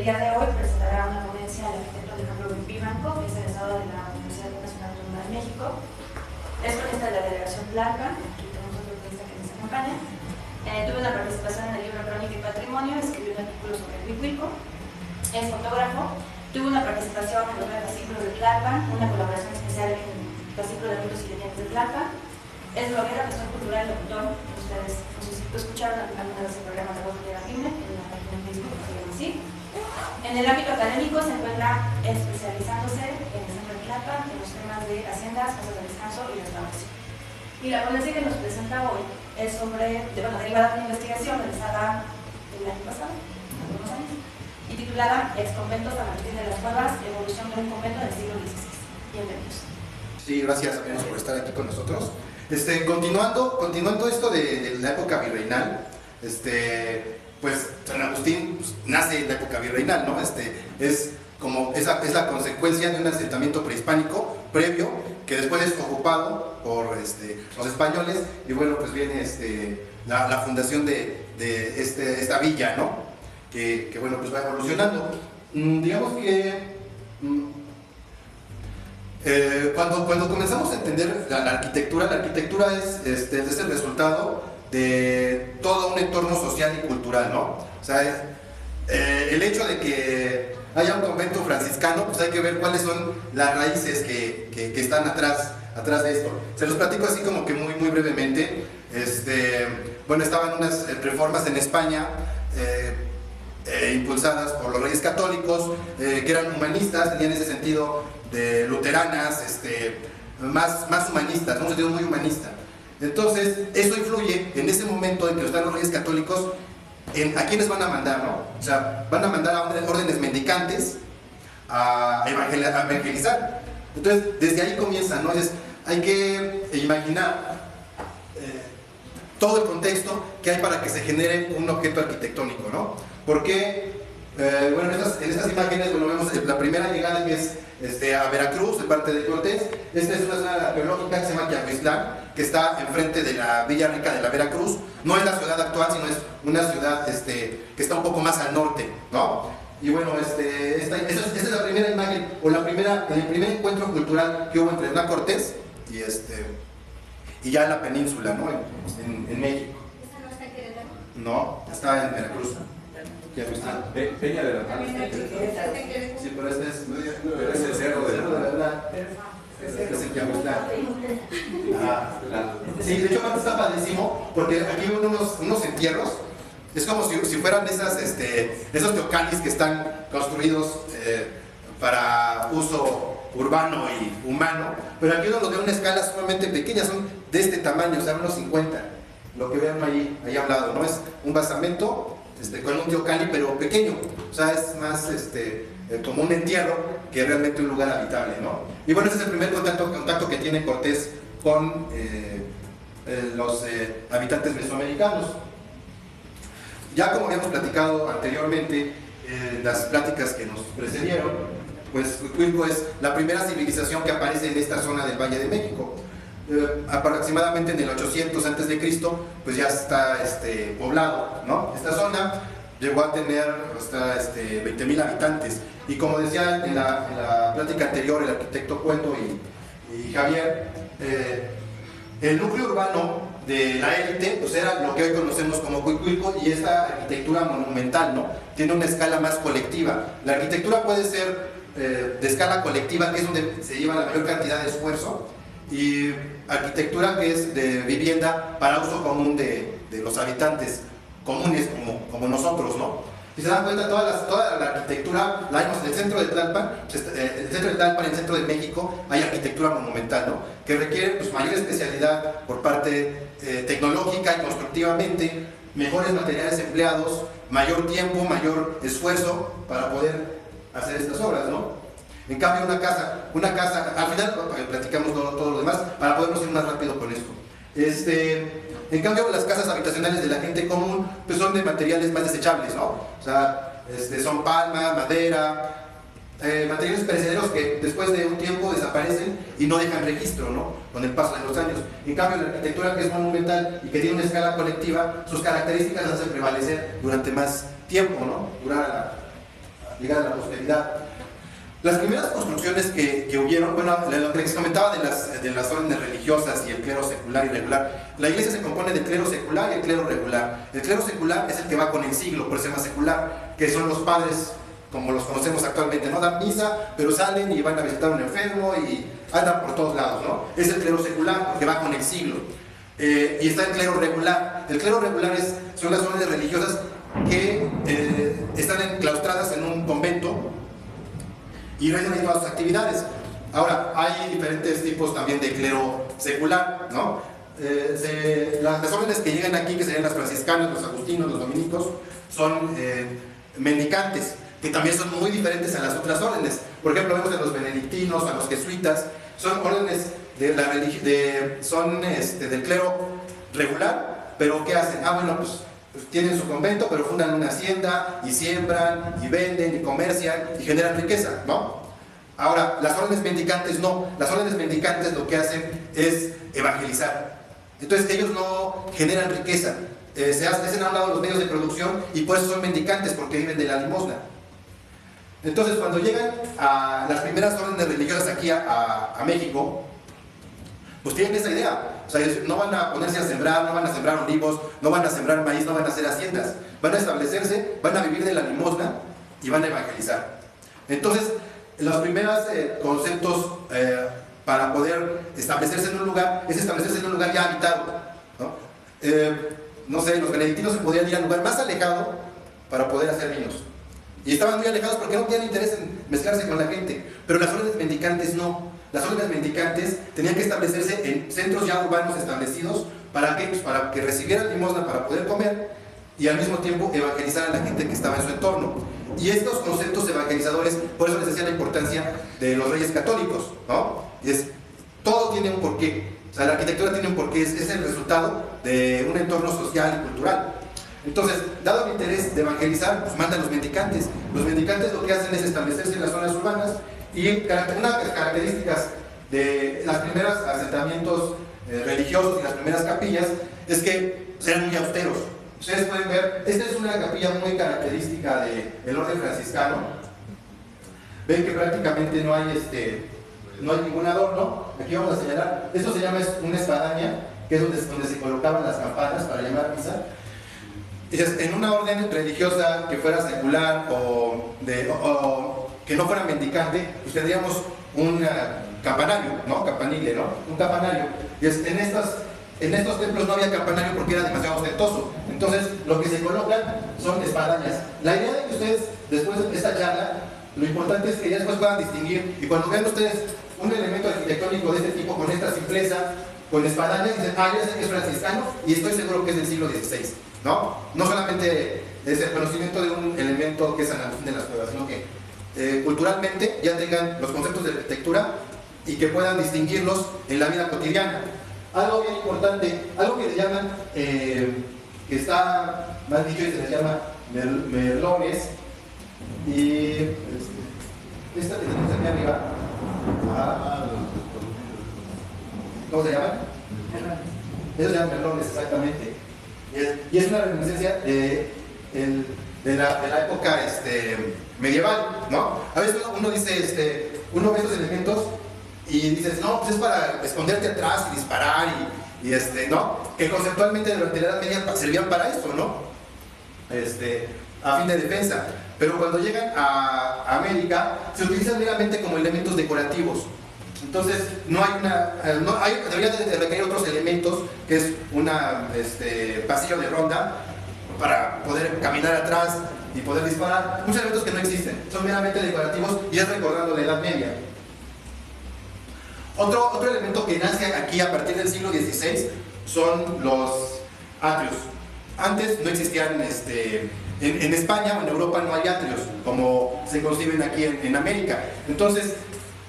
día de hoy presentará una ponencia al arquitecto Alejandro Vivanco, que es egresado de la Universidad Nacional Autónoma de México. Es cronista de la delegación Tlalpan, aquí tenemos otro cronista que nos acompaña. Tuve una participación en el libro Crónica y Patrimonio, escribió un artículo sobre el Huicuilco. Es fotógrafo, tuvo una participación en los fascículos de Tlalpan, una colaboración especial en el fascículo de mitos y leyendas de Tlalpan. Es bloguera, gestor cultural y locutor. Ustedes escucharon alguna vez el programa de Voz de la Pyme en la página de Facebook, que se llama así. En el ámbito académico se encuentra especializándose en el centro de Tlalpan en los temas de haciendas, casas de descanso y restauración. Y la ponencia que nos presenta hoy es sobre, derivada de una investigación realizada el año pasado, algunos años, y titulada Exconventos a partir de las cuevas, evolución de un convento del siglo XVI. Bienvenidos. Sí, gracias amigos por estar aquí con nosotros. Continuando esto de la época virreinal, pues San Agustín pues, nace en la época virreinal, ¿no? Es la consecuencia de un asentamiento prehispánico previo que después es ocupado por los españoles y bueno, pues viene la fundación de esta villa, ¿no? Que bueno, pues va evolucionando. Digamos que cuando comenzamos a entender la arquitectura es el resultado de todo un entorno social y cultural, ¿no? O sea, el hecho de que haya un convento franciscano, pues hay que ver cuáles son las raíces que están atrás de esto. Se los platico así como que muy brevemente. Bueno, estaban unas reformas en España impulsadas por los reyes católicos, que eran humanistas, tenían ese sentido de luteranas, más humanistas, un sentido muy humanista. Entonces, eso influye en ese momento en que están los reyes católicos a quiénes van a mandar, ¿no? O sea, van a mandar a órdenes mendicantes a evangelizar. Entonces, desde ahí comienza, ¿no? Hay que imaginar todo el contexto que hay para que se genere un objeto arquitectónico, ¿no? Porque, bueno, en estas imágenes, bueno, vemos la primera llegada que es a Veracruz, de parte de Cortés. Esta es una zona arqueológica que se llama Quiahuiztlán, que está enfrente de la Villa Rica de la Veracruz. No es la ciudad actual, sino es una ciudad que está un poco más al norte, ¿no? Y bueno, esa es la primera imagen, o el primer encuentro cultural que hubo entre Hernán Cortés y ya la península, ¿no? En México. ¿Esa no está en Querétaro? No, está en Veracruz. Peña de la Verdad. Sí, pero este es el cerro de la Verdad. Este es el Quiahuiztlán. Sí, de hecho está padrísimo porque aquí hay unos entierros. Es como si fueran esos teocalis que están construidos para uso urbano y humano, pero aquí uno los ve a una escala sumamente pequeña, son de este tamaño, o sea, unos 50. Lo que vean ahí a un lado, ¿no? Es un basamento con un teocalli, pero pequeño, o sea, es más como un entierro que realmente un lugar habitable, ¿no? Y bueno, ese es el primer contacto que tiene Cortés con los habitantes mesoamericanos. Ya como habíamos platicado anteriormente en las pláticas que nos precedieron, pues Huicuilco es la primera civilización que aparece en esta zona del Valle de México. Aproximadamente en el 800 a.C., pues ya está poblado, ¿no? Esta zona llegó a tener hasta 20,000 habitantes y como decía en la plática anterior el arquitecto Cuento y Javier, el núcleo urbano de la élite pues era lo que hoy conocemos como Huicuilco y esta arquitectura monumental, ¿no? Tiene una escala más colectiva. La arquitectura puede ser de escala colectiva, que es donde se lleva la mayor cantidad de esfuerzo, y arquitectura que es de vivienda para uso común de los habitantes comunes como nosotros, ¿no? Si se dan cuenta, toda la arquitectura la vemos en el centro de Tlalpan, en el centro de México hay arquitectura monumental, ¿no? Que requiere pues, mayor especialidad por parte tecnológica y constructivamente, mejores materiales empleados, mayor tiempo, mayor esfuerzo para poder hacer estas obras, ¿no? En cambio una casa, al final platicamos todo lo demás para podernos ir más rápido con esto. En cambio las casas habitacionales de la gente común pues son de materiales más desechables, ¿no? O sea, son palma, madera, materiales perecederos que después de un tiempo desaparecen y no dejan registro, ¿no? Con el paso de los años. En cambio la arquitectura que es monumental y que tiene una escala colectiva, sus características las hacen prevalecer durante más tiempo, ¿no? Durar llegar a la posteridad. Las primeras construcciones que hubieron, bueno, lo que les comentaba de las órdenes religiosas y el clero secular y regular, la iglesia se compone del clero secular y el clero regular. El clero secular es el que va con el siglo, por eso se llama secular, que son los padres como los conocemos actualmente, no dan misa, pero salen y van a visitar a un enfermo y andan por todos lados, ¿no? Es el clero secular porque va con el siglo. Y está el clero regular. El clero regular son las órdenes religiosas que están enclaustradas en un convento y realizan todas sus actividades. Ahora, hay diferentes tipos también de clero secular, ¿no? Las órdenes que llegan aquí, que serían las franciscanas, los agustinos, los dominicos, son mendicantes, que también son muy diferentes a las otras órdenes. Por ejemplo, vemos a los benedictinos, a los jesuitas, son órdenes del clero regular, pero ¿qué hacen? Bueno, pues tienen su convento, pero fundan una hacienda y siembran y venden y comercian y generan riqueza, ¿no? Ahora, las órdenes mendicantes no. Las órdenes mendicantes lo que hacen es evangelizar. Entonces ellos no generan riqueza, se hacen a un lado los medios de producción y por eso son mendicantes, porque viven de la limosna. Entonces cuando llegan a las primeras órdenes religiosas aquí a México, pues tienen esa idea. O sea, no van a ponerse a sembrar, no van a sembrar olivos, no van a sembrar maíz, no van a hacer haciendas. Van a establecerse, van a vivir de la limosna y van a evangelizar. Entonces, los primeros conceptos para poder establecerse en un lugar es establecerse en un lugar ya habitado, ¿no? No sé, los benedictinos se podían ir al lugar más alejado para poder hacer vinos. Y estaban muy alejados porque no tenían interés en mezclarse con la gente. Pero las órdenes mendicantes no. Las órdenes mendicantes tenían que establecerse en centros ya urbanos establecidos. ¿Para qué? Pues para que recibieran limosna para poder comer y al mismo tiempo evangelizar a la gente que estaba en su entorno. Y estos conceptos evangelizadores, por eso les decía la importancia de los reyes católicos, ¿no? Todo tiene un porqué. O sea, la arquitectura tiene un porqué, es el resultado de un entorno social y cultural. Entonces, dado el interés de evangelizar, pues mandan los mendicantes. Los mendicantes lo que hacen es establecerse en las zonas urbanas y una de las características de los primeros asentamientos religiosos y las primeras capillas es que eran muy austeros. Ustedes pueden ver, esta es una capilla muy característica del orden franciscano. Ven que prácticamente no hay ningún adorno. Aquí vamos a señalar, esto se llama una espadaña, que es donde se colocaban las campanas para llamar misa. En una orden religiosa que fuera secular o que no fuera mendicante, pues tendríamos un campanario, ¿no? Campanile, ¿no? Un campanario. Y en estos templos no había campanario porque era demasiado ostentoso. Entonces, lo que se colocan son espadañas. La idea de que ustedes, después de esta charla, lo importante es que ya después puedan distinguir, y cuando vean ustedes un elemento arquitectónico de este tipo, con esta simpleza, con espadañas, dicen, ya sé que es franciscano, y estoy seguro que es del siglo XVI, ¿no? No solamente es el conocimiento de un elemento que es San Agustín de las Cuevas, sino que culturalmente ya tengan los conceptos de arquitectura y que puedan distinguirlos en la vida cotidiana. Algo bien importante, algo que le llaman, que está mal dicho y se les llama merlones, y esta que tenemos aquí arriba, ¿cómo se llaman? Esos se llaman merlones, exactamente. Y es una reminiscencia de la época medieval, ¿no? A veces uno dice, uno ve estos elementos y dices, no, pues es para esconderte atrás y disparar ¿no? Que conceptualmente durante la Edad Media servían para esto, ¿no? A fin de defensa. Pero cuando llegan a América, se utilizan meramente como elementos decorativos. Entonces, debería de requerir otros elementos, que es un pasillo de ronda, para poder caminar atrás y poder disparar. Muchos elementos que no existen, son meramente decorativos y es recordando la Edad Media. Otro elemento que nace aquí a partir del siglo XVI son los atrios. Antes no existían, en España o en Europa no hay atrios, como se conciben aquí en América. Entonces,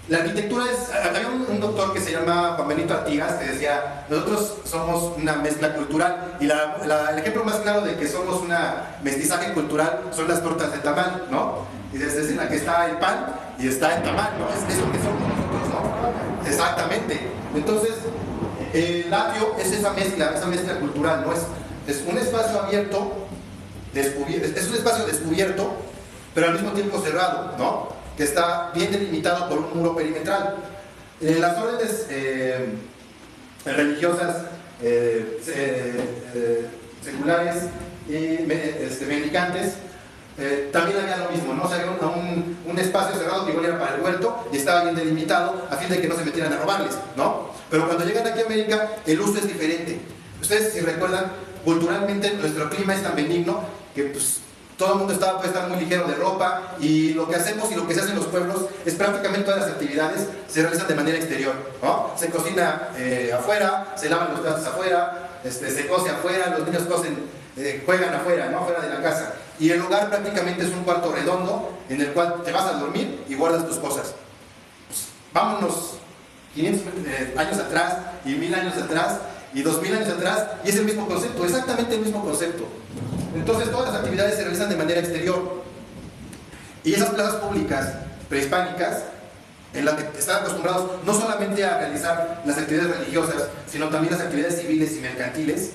la arquitectura había un doctor que se llama Juan Benito Artigas que decía, nosotros somos una mezcla cultural, y el ejemplo más claro de que somos una mestizaje cultural son las tortas de tamal, ¿no? Y es en la que está el pan y está el tamal, ¿no? Es lo que somos nosotros, ¿no? Exactamente. Entonces, el atrio es esa mezcla cultural, ¿no? Es un espacio abierto, es un espacio descubierto, pero al mismo tiempo cerrado, ¿no? Que está bien delimitado por un muro perimetral. Las órdenes religiosas seculares y mendicantes también había lo mismo, ¿no? O sea, había un espacio cerrado que igual era para el huerto y estaba bien delimitado a fin de que no se metieran a robarles, ¿no? Pero cuando llegan aquí a América, el uso es diferente. Ustedes, si recuerdan, culturalmente nuestro clima es tan benigno que pues, todo el mundo puede estar muy ligero de ropa, y lo que hacemos y lo que se hace en los pueblos es prácticamente todas las actividades se realizan de manera exterior, ¿no? Se cocina afuera, se lavan los platos afuera, se cose afuera, los niños juegan afuera, ¿no? Afuera de la casa. Y el hogar prácticamente es un cuarto redondo en el cual te vas a dormir y guardas tus cosas. Pues, vámonos 500 años atrás, y 1000 años atrás, y 2000 años atrás, y es el mismo concepto, exactamente el mismo concepto. Entonces todas las actividades se realizan de manera exterior. Y esas plazas públicas prehispánicas, en las que están acostumbrados no solamente a realizar las actividades religiosas, sino también las actividades civiles y mercantiles,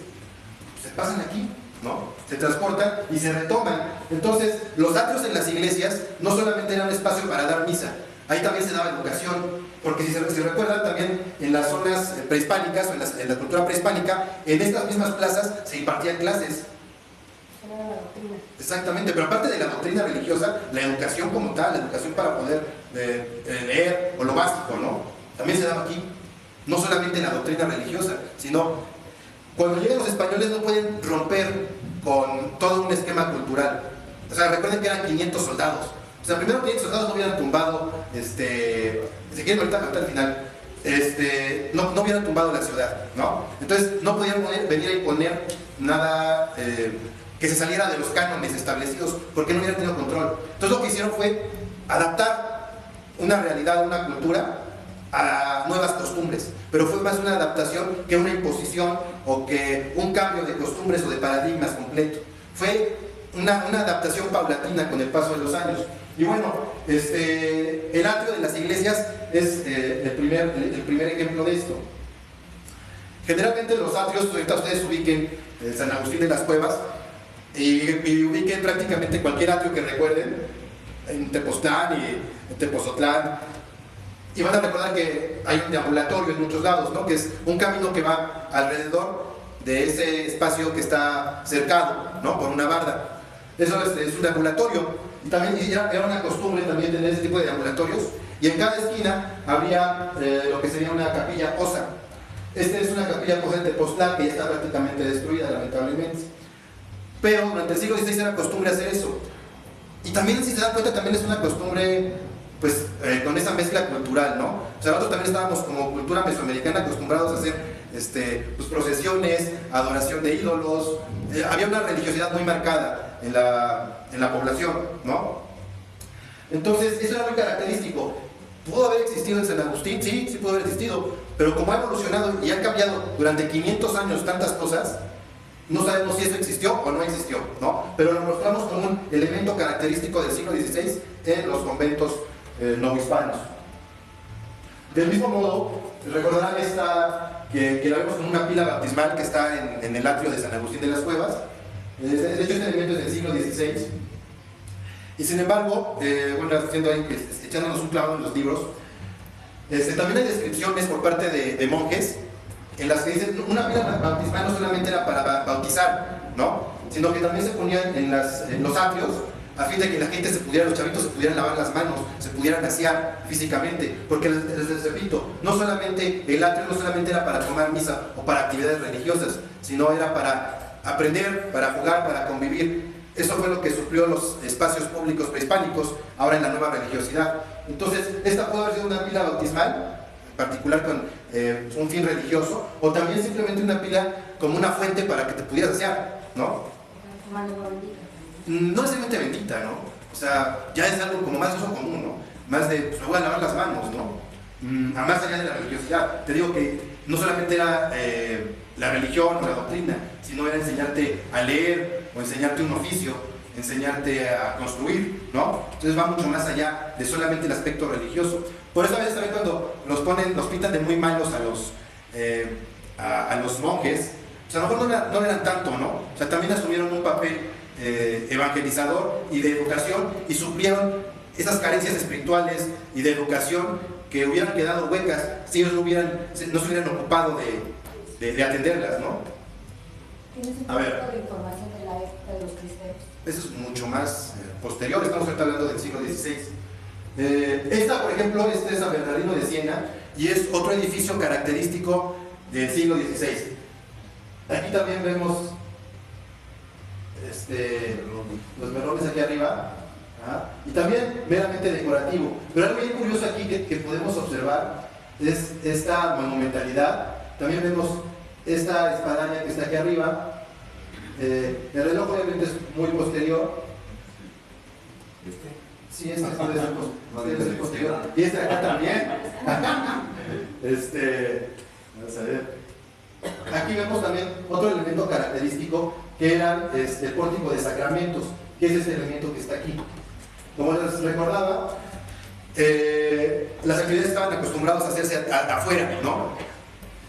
se pasan aquí, ¿no? Se transportan y se retoman. Entonces, los atrios en las iglesias no solamente eran un espacio para dar misa, ahí también se daba educación, porque si recuerdan también en las zonas prehispánicas o en la cultura prehispánica, en estas mismas plazas se impartían clases. Exactamente, pero aparte de la doctrina religiosa, la educación como tal, la educación para poder leer o lo básico, ¿no? También se daba aquí. No solamente la doctrina religiosa, sino cuando llegan los españoles no pueden romper con todo un esquema cultural. O sea, recuerden que eran 500 soldados. O sea, primero 500 soldados no hubieran tumbado, si quieren ahorita al final, no hubieran tumbado la ciudad, ¿no? Entonces no podían venir a imponer nada que se saliera de los cánones establecidos, porque no hubieran tenido control. Entonces lo que hicieron fue adaptar una realidad, una cultura a nuevas costumbres, pero fue más una adaptación que una imposición o que un cambio de costumbres o de paradigmas completo. Fue una adaptación paulatina con el paso de los años. Y bueno, el atrio de las iglesias es el primer ejemplo de esto. Generalmente los atrios, ahorita ustedes ubiquen San Agustín de las Cuevas y ubiquen prácticamente cualquier atrio que recuerden, en Tepoztlán y en Tepozotlán, y van a recordar que hay un deambulatorio en muchos lados, ¿no? Que es un camino que va alrededor de ese espacio que está cercado, ¿no? Por una barda. Eso es un deambulatorio. Y también era una costumbre también tener ese tipo de deambulatorios, y en cada esquina habría lo que sería una capilla posa. Es una capilla posa de Tepoztlán que ya está prácticamente destruida, lamentablemente. Pero durante el siglo XVI era costumbre hacer eso. Y también, si se dan cuenta, también es una costumbre, pues, con esa mezcla cultural, ¿no? O sea, nosotros también estábamos como cultura mesoamericana acostumbrados a hacer pues, procesiones, adoración de ídolos. Había una religiosidad muy marcada en la población, ¿no? Entonces, eso era muy característico. ¿Pudo haber existido en San Agustín? Sí, sí pudo haber existido, pero como ha evolucionado y ha cambiado durante 500 años tantas cosas, no sabemos si eso existió o no existió, ¿no? Pero lo mostramos como un elemento característico del siglo XVI en los conventos novohispanos. Del mismo modo, recordarán que la vemos en una pila bautismal que está en el atrio de San Agustín de las Cuevas. De hecho, este elemento es del siglo XVI. Y sin embargo, bueno, haciendo ahí, echándonos un clavo en los libros, también hay descripciones por parte de monjes en las que dicen una pila bautismal no solamente era para bautizar, ¿no? Sino que también se ponían en los atrios a fin de que la gente los chavitos se pudieran lavar las manos, se pudieran asear físicamente, porque les repito, el atrio no solamente era para tomar misa o para actividades religiosas, sino era para aprender, para jugar, para convivir. Eso fue lo que suplió los espacios públicos prehispánicos, ahora en la nueva religiosidad. Entonces, esta puede haber sido una pila bautismal, en particular con un fin religioso, o también simplemente una pila como una fuente para que te pudieras asear, ¿no? No necesariamente bendita, ¿no? O sea, ya es algo como más de uso común, ¿no? Más de, pues me voy a lavar las manos, ¿no? A más allá de la religiosidad. Te digo que no solamente era la religión o la doctrina, sino era enseñarte a leer o enseñarte un oficio, enseñarte a construir, ¿no? Entonces va mucho más allá de solamente el aspecto religioso. Por eso a veces también cuando los pintan de muy malos a los monjes, pues a lo mejor no eran tanto, ¿no? O sea, también asumieron un papel evangelizador y de educación y suplieron esas carencias espirituales y de educación que hubieran quedado huecas si ellos no se hubieran ocupado de atenderlas, ¿no? ¿Tienes un A ver. poco de información de la época de los cristeros? Eso es mucho más posterior, estamos ahorita hablando del siglo XVI. Esta, por ejemplo, este es San Bernardino de Siena y es otro edificio característico del siglo XVI. Aquí también vemos los melones aquí arriba, ¿ah? Y también meramente decorativo. Pero algo bien curioso aquí que podemos observar es esta monumentalidad. También vemos esta espadaña que está aquí arriba. El reloj obviamente es muy posterior. Sí, este puede ser posterior. Y este de acá también. Vamos a ver. Aquí vemos también otro elemento característico que era el pórtico de sacramentos, que es este elemento que está aquí. Como les recordaba, las actividades estaban acostumbradas a hacerse afuera, ¿no?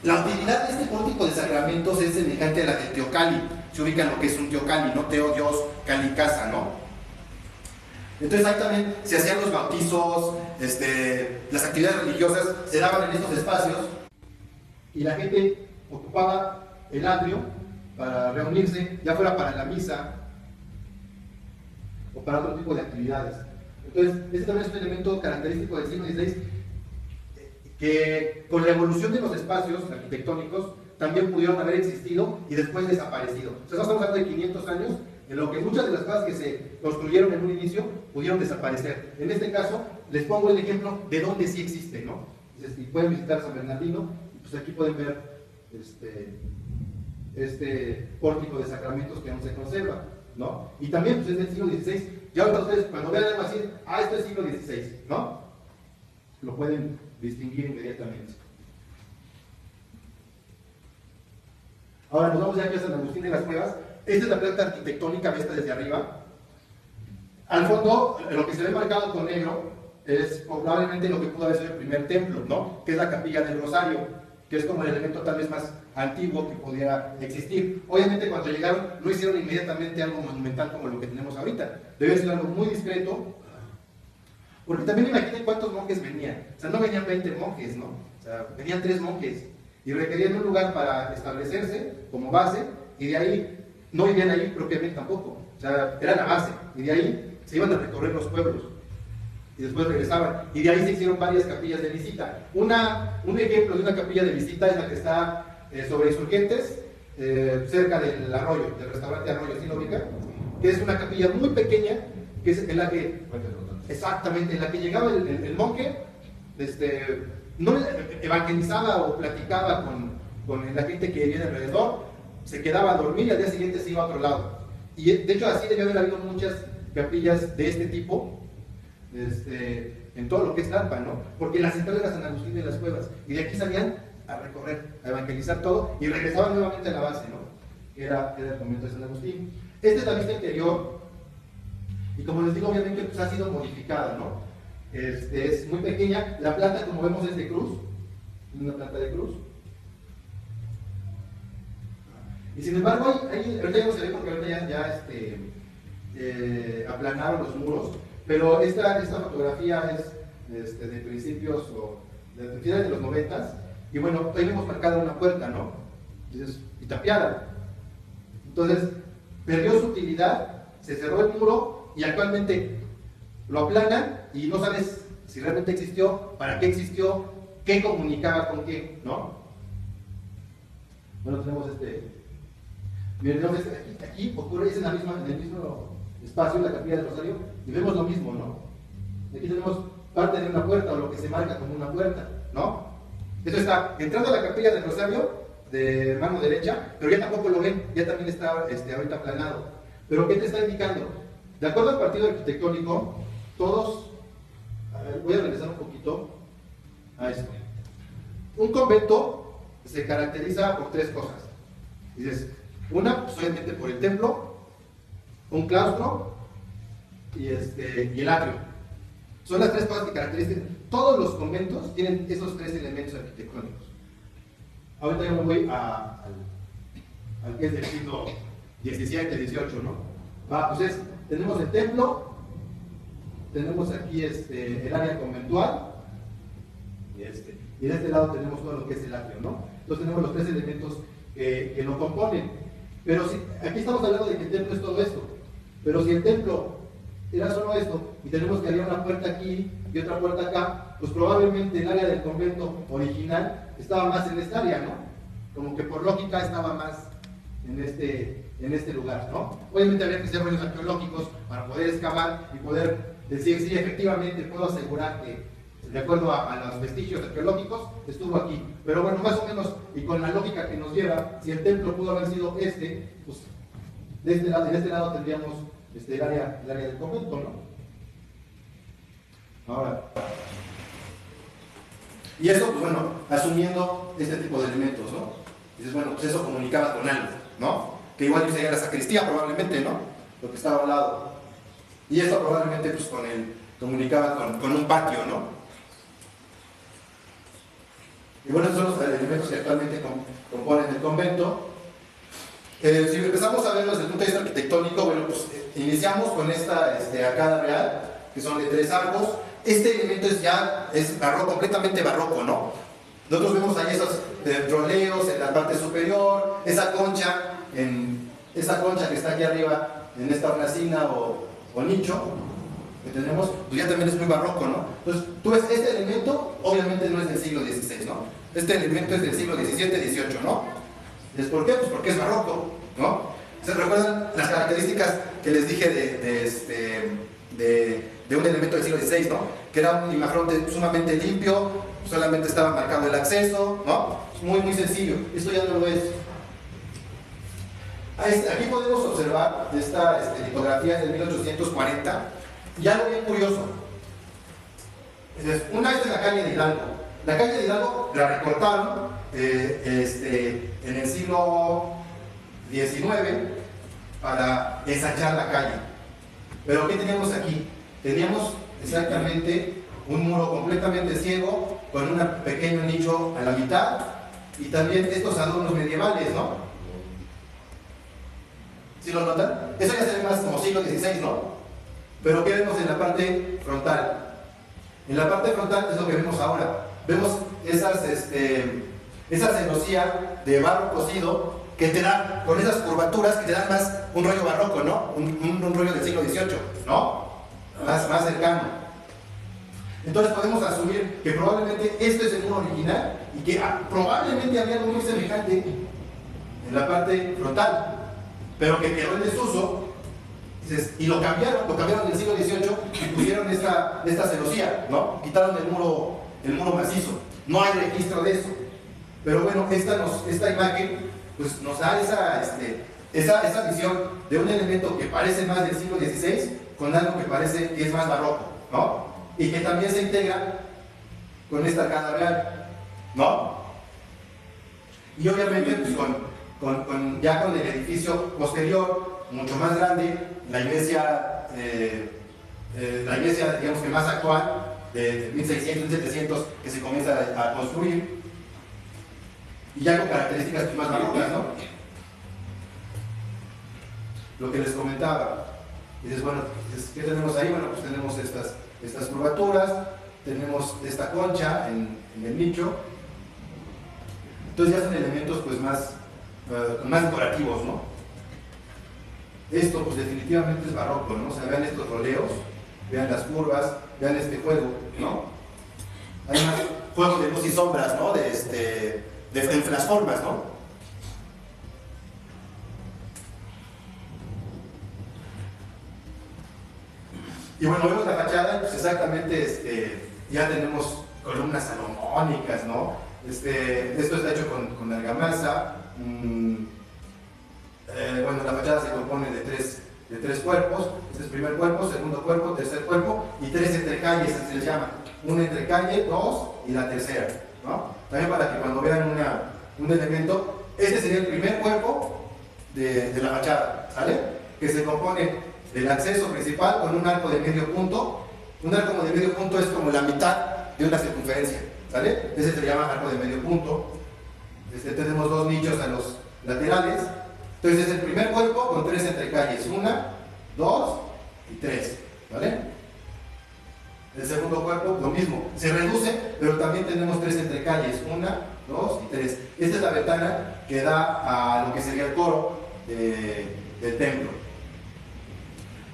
La utilidad de este pórtico de sacramentos es semejante a la del teocalli. Se ubica en lo que es un teocalli, ¿no? Teo, Dios, cali, casa, ¿no? Entonces ahí también se hacían los bautizos, las actividades religiosas se daban en estos espacios y la gente ocupaba el atrio para reunirse, ya fuera para la misa o para otro tipo de actividades. Entonces, este también es un elemento característico del siglo XVI que con la evolución de los espacios arquitectónicos también pudieron haber existido y después desaparecido. O sea, estamos hablando de 500 años en lo que muchas de las cosas que se construyeron en un inicio pudieron desaparecer. En este caso, les pongo el ejemplo de dónde sí existe, ¿no? Entonces, si pueden visitar San Bernardino, pues aquí pueden ver este pórtico de sacramentos que aún se conserva, ¿no? Y también pues, es del siglo XVI. Ya ahorita ustedes cuando vean algo así, esto es siglo XVI, ¿no? Lo pueden distinguir inmediatamente. Ahora nos vamos ya aquí a San Agustín de las Cuevas. Esta es la planta arquitectónica vista desde arriba. Al fondo, lo que se ve marcado con negro es probablemente lo que pudo haber sido el primer templo, ¿no? Que es la capilla del Rosario, que es como el elemento tal vez más antiguo que pudiera existir. Obviamente cuando llegaron no hicieron inmediatamente algo monumental como lo que tenemos ahorita. Debe ser algo muy discreto, porque también imaginen cuántos monjes venían. O sea, no venían 20 monjes, ¿no? O sea, venían 3 monjes y requerían un lugar para establecerse como base y de ahí no vivían ahí propiamente tampoco. O sea, era la base y de ahí se iban a recorrer los pueblos y después regresaban. Y de ahí se hicieron varias capillas de visita. Un ejemplo de una capilla de visita es la que está sobre Insurgentes, cerca del arroyo, del restaurante Arroyo, ¿sí lo ubican? Que es una capilla muy pequeña, que es en la que, exactamente, en la que llegaba el monje, no evangelizaba o platicaba con la gente que viene alrededor, se quedaba a dormir y al día siguiente se iba a otro lado. Y de hecho así debe haber habido muchas capillas de este tipo, en todo lo que es Lalpan, ¿no? Porque la central era San Agustín de las Cuevas y de aquí salían a recorrer, a evangelizar todo y regresaban nuevamente a la base, ¿no? Que era el convento de San Agustín. Esta es la vista interior y como les digo, obviamente pues, ha sido modificada, ¿no? Es muy pequeña, la planta como vemos es de cruz, una planta de cruz. Y sin embargo, ahorita ya no se ve porque ahorita ya aplanaron los muros, pero esta fotografía es de principios o de finales de los 90s, y bueno, ahí vemos marcada una puerta, ¿no? Y tapiada. Entonces, perdió su utilidad, se cerró el muro y actualmente lo aplanan y no sabes si realmente existió, para qué existió, qué comunicaba con qué, ¿no? Bueno, tenemos miren, aquí ocurre, es en el mismo espacio, la capilla del Rosario, y vemos lo mismo, ¿no? Aquí tenemos parte de una puerta, o lo que se marca como una puerta, ¿no? Esto está entrando a la capilla del Rosario, de mano derecha, pero ya tampoco lo ven, ya también está ahorita aplanado. Pero ¿qué te está indicando? De acuerdo al partido arquitectónico, todos, voy a regresar un poquito a esto. Un convento se caracteriza por 3 cosas. Dices, una, pues, obviamente por el templo, un claustro y el atrio. Son las 3 cosas que caracterizan. Todos los conventos tienen esos 3 elementos arquitectónicos. Ahorita yo me voy al que es del siglo XVII, XVIII, ¿no? Va, pues tenemos el templo, tenemos aquí el área conventual, y de este lado tenemos todo lo que es el atrio, ¿no? Entonces tenemos los tres elementos que lo componen. Pero si, aquí estamos hablando de que el templo es todo esto, pero si el templo era solo esto, y tenemos que había una puerta aquí y otra puerta acá, pues probablemente el área del convento original estaba más en esta área, ¿no? Como que por lógica estaba más en este lugar, ¿no? Obviamente habría que hacer rollos arqueológicos para poder excavar y poder decir, sí, efectivamente puedo asegurar que, de acuerdo a los vestigios arqueológicos, estuvo aquí. Pero bueno, más o menos, y con la lógica que nos lleva, si el templo pudo haber sido pues de este lado tendríamos el área del convento, ¿no? Ahora, y eso, pues bueno, asumiendo este tipo de elementos, ¿no? Dices, bueno, pues eso comunicaba con algo, ¿no? Que igual sería la sacristía probablemente, ¿no? Lo que estaba al lado. Y eso probablemente pues comunicaba con un patio, ¿no? Y bueno, esos son los elementos que actualmente componen el convento. Si empezamos a verlo desde el punto de vista arquitectónico, bueno, pues iniciamos con esta arcada real, que son de 3 arcos. Este elemento es barroco, completamente barroco, ¿no? Nosotros vemos ahí esos roleos en la parte superior, esa concha que está aquí arriba, en esta hornacina o nicho que tenemos, pues ya también es muy barroco, ¿no? Entonces, tú ves, este elemento obviamente no es del siglo XVI, ¿no? Este elemento es del siglo XVII, XVIII, ¿no? ¿Y es por qué? Pues porque es barroco, ¿no? ¿Se recuerdan las características que les dije de un elemento del siglo XVI, ¿no? Que era un imafronte sumamente limpio, solamente estaba marcado el acceso, ¿no? Muy, muy sencillo. Esto ya no lo es. Aquí podemos observar esta litografía de 1840 y algo bien curioso. Una es la calle de Hidalgo. La calle de Hidalgo la recortaron en el siglo XIX para ensanchar la calle. Pero ¿qué teníamos aquí? Teníamos exactamente un muro completamente ciego con un pequeño nicho a la mitad y también estos adornos medievales, ¿no? ¿Sí lo notan? Eso ya se ve más como siglo XVI, ¿no? Pero ¿qué vemos en la parte frontal? En la parte frontal es lo que vemos ahora. Vemos esa celosía de barro cocido que te dan, con esas curvaturas que te dan más un rollo barroco, ¿no? Un rollo del siglo XVIII, ¿no? Más cercano. Entonces podemos asumir que probablemente esto es el muro original y que probablemente había algo muy semejante en la parte frontal, pero que quedó en desuso y lo cambiaron en el siglo XVIII y pusieron esta celosía, ¿no? Quitaron el muro macizo. No hay registro de eso. Pero bueno, esta imagen pues, nos da esa visión de un elemento que parece más del siglo XVI con algo que parece que es más barroco, ¿no? Y que también se integra con esta arcada real, ¿no? Y obviamente pues, ya con el edificio posterior, mucho más grande, la iglesia digamos que más actual, de 1600, 1700, que se comienza a construir, y ya con características pues, más barrocas, ¿no? Lo que les comentaba. Y dices, bueno, ¿qué tenemos ahí? Bueno, pues tenemos estas curvaturas, tenemos esta concha en el nicho. Entonces ya son elementos pues más decorativos, ¿no? Esto pues definitivamente es barroco, ¿no? O sea, vean estos roleos, vean las curvas, vean este juego, ¿no? Hay más juego de luz y sombras, ¿no? En las formas, ¿no? Y bueno, vemos la fachada, pues exactamente ya tenemos columnas salomónicas, ¿no? Esto está hecho con argamasa. Bueno, la fachada se compone de tres cuerpos. Este es el primer cuerpo, segundo cuerpo, tercer cuerpo y 3 entrecalles, se les llama. Una entrecalle, 2 y la tercera, ¿no? También para que cuando vean un elemento, este sería el primer cuerpo de la fachada, ¿sale? Que se compone del acceso principal con un arco de medio punto. Un arco de medio punto es como la mitad de una circunferencia, ¿sale? Ese se llama arco de medio punto. Tenemos 2 nichos a los laterales Entonces es el primer cuerpo con 3 entrecalles, 1, 2 y 3, ¿vale? El segundo cuerpo, lo mismo, se reduce, pero también tenemos 3 entrecalles, 1, 2 y 3. Esta es la ventana que da a lo que sería el coro del templo.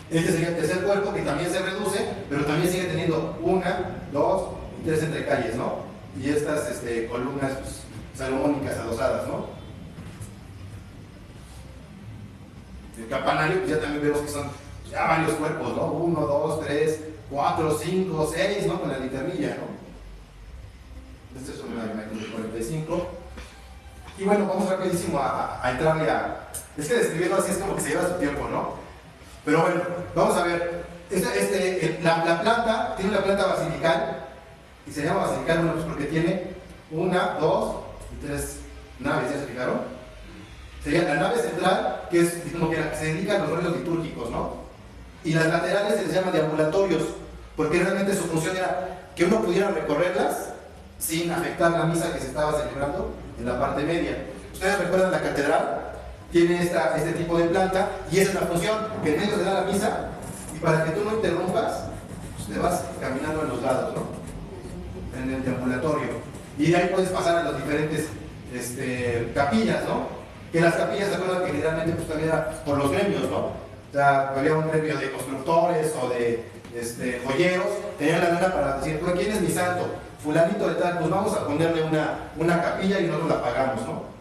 Este sería el tercer cuerpo que también se reduce, pero también sigue teniendo 1, 2 y 3 entrecalles, ¿no? Y estas columnas pues, salomónicas adosadas, ¿no? El campanario, pues ya también vemos que son ya varios cuerpos, ¿no? 1, 2, 3, 4, 5, 6, ¿no? Con la liternilla, ¿no? Esta es una imagen de 45. Y bueno, vamos rapidísimo a entrarle a... Es que describirlo así es como que se lleva su tiempo, ¿no? Pero bueno, vamos a ver. La planta tiene una planta basilical y se llama basilical, bueno, pues porque tiene 1, 2 y 3 naves, ¿ya se fijaron? Sería la nave central, que es como que se dedica a los roles litúrgicos, ¿no? Y las laterales se les llama deambulatorios, porque realmente su función era que uno pudiera recorrerlas sin afectar la misa que se estaba celebrando en la parte media. Ustedes recuerdan la catedral, tiene este tipo de planta y esa es la función, que en medio se da la misa y para que tú no interrumpas, pues te vas caminando en los lados, ¿no? En el deambulatorio. Y de ahí puedes pasar a las diferentes capillas, ¿no? Que las capillas, ¿se acuerdan que generalmente pues también era por los gremios, ¿no? O sea, había un gremio de constructores o de joyeros, tenían la lana para decir, pues ¿quién es mi santo? Fulanito de tal, pues vamos a ponerle una capilla y nosotros la pagamos, ¿no?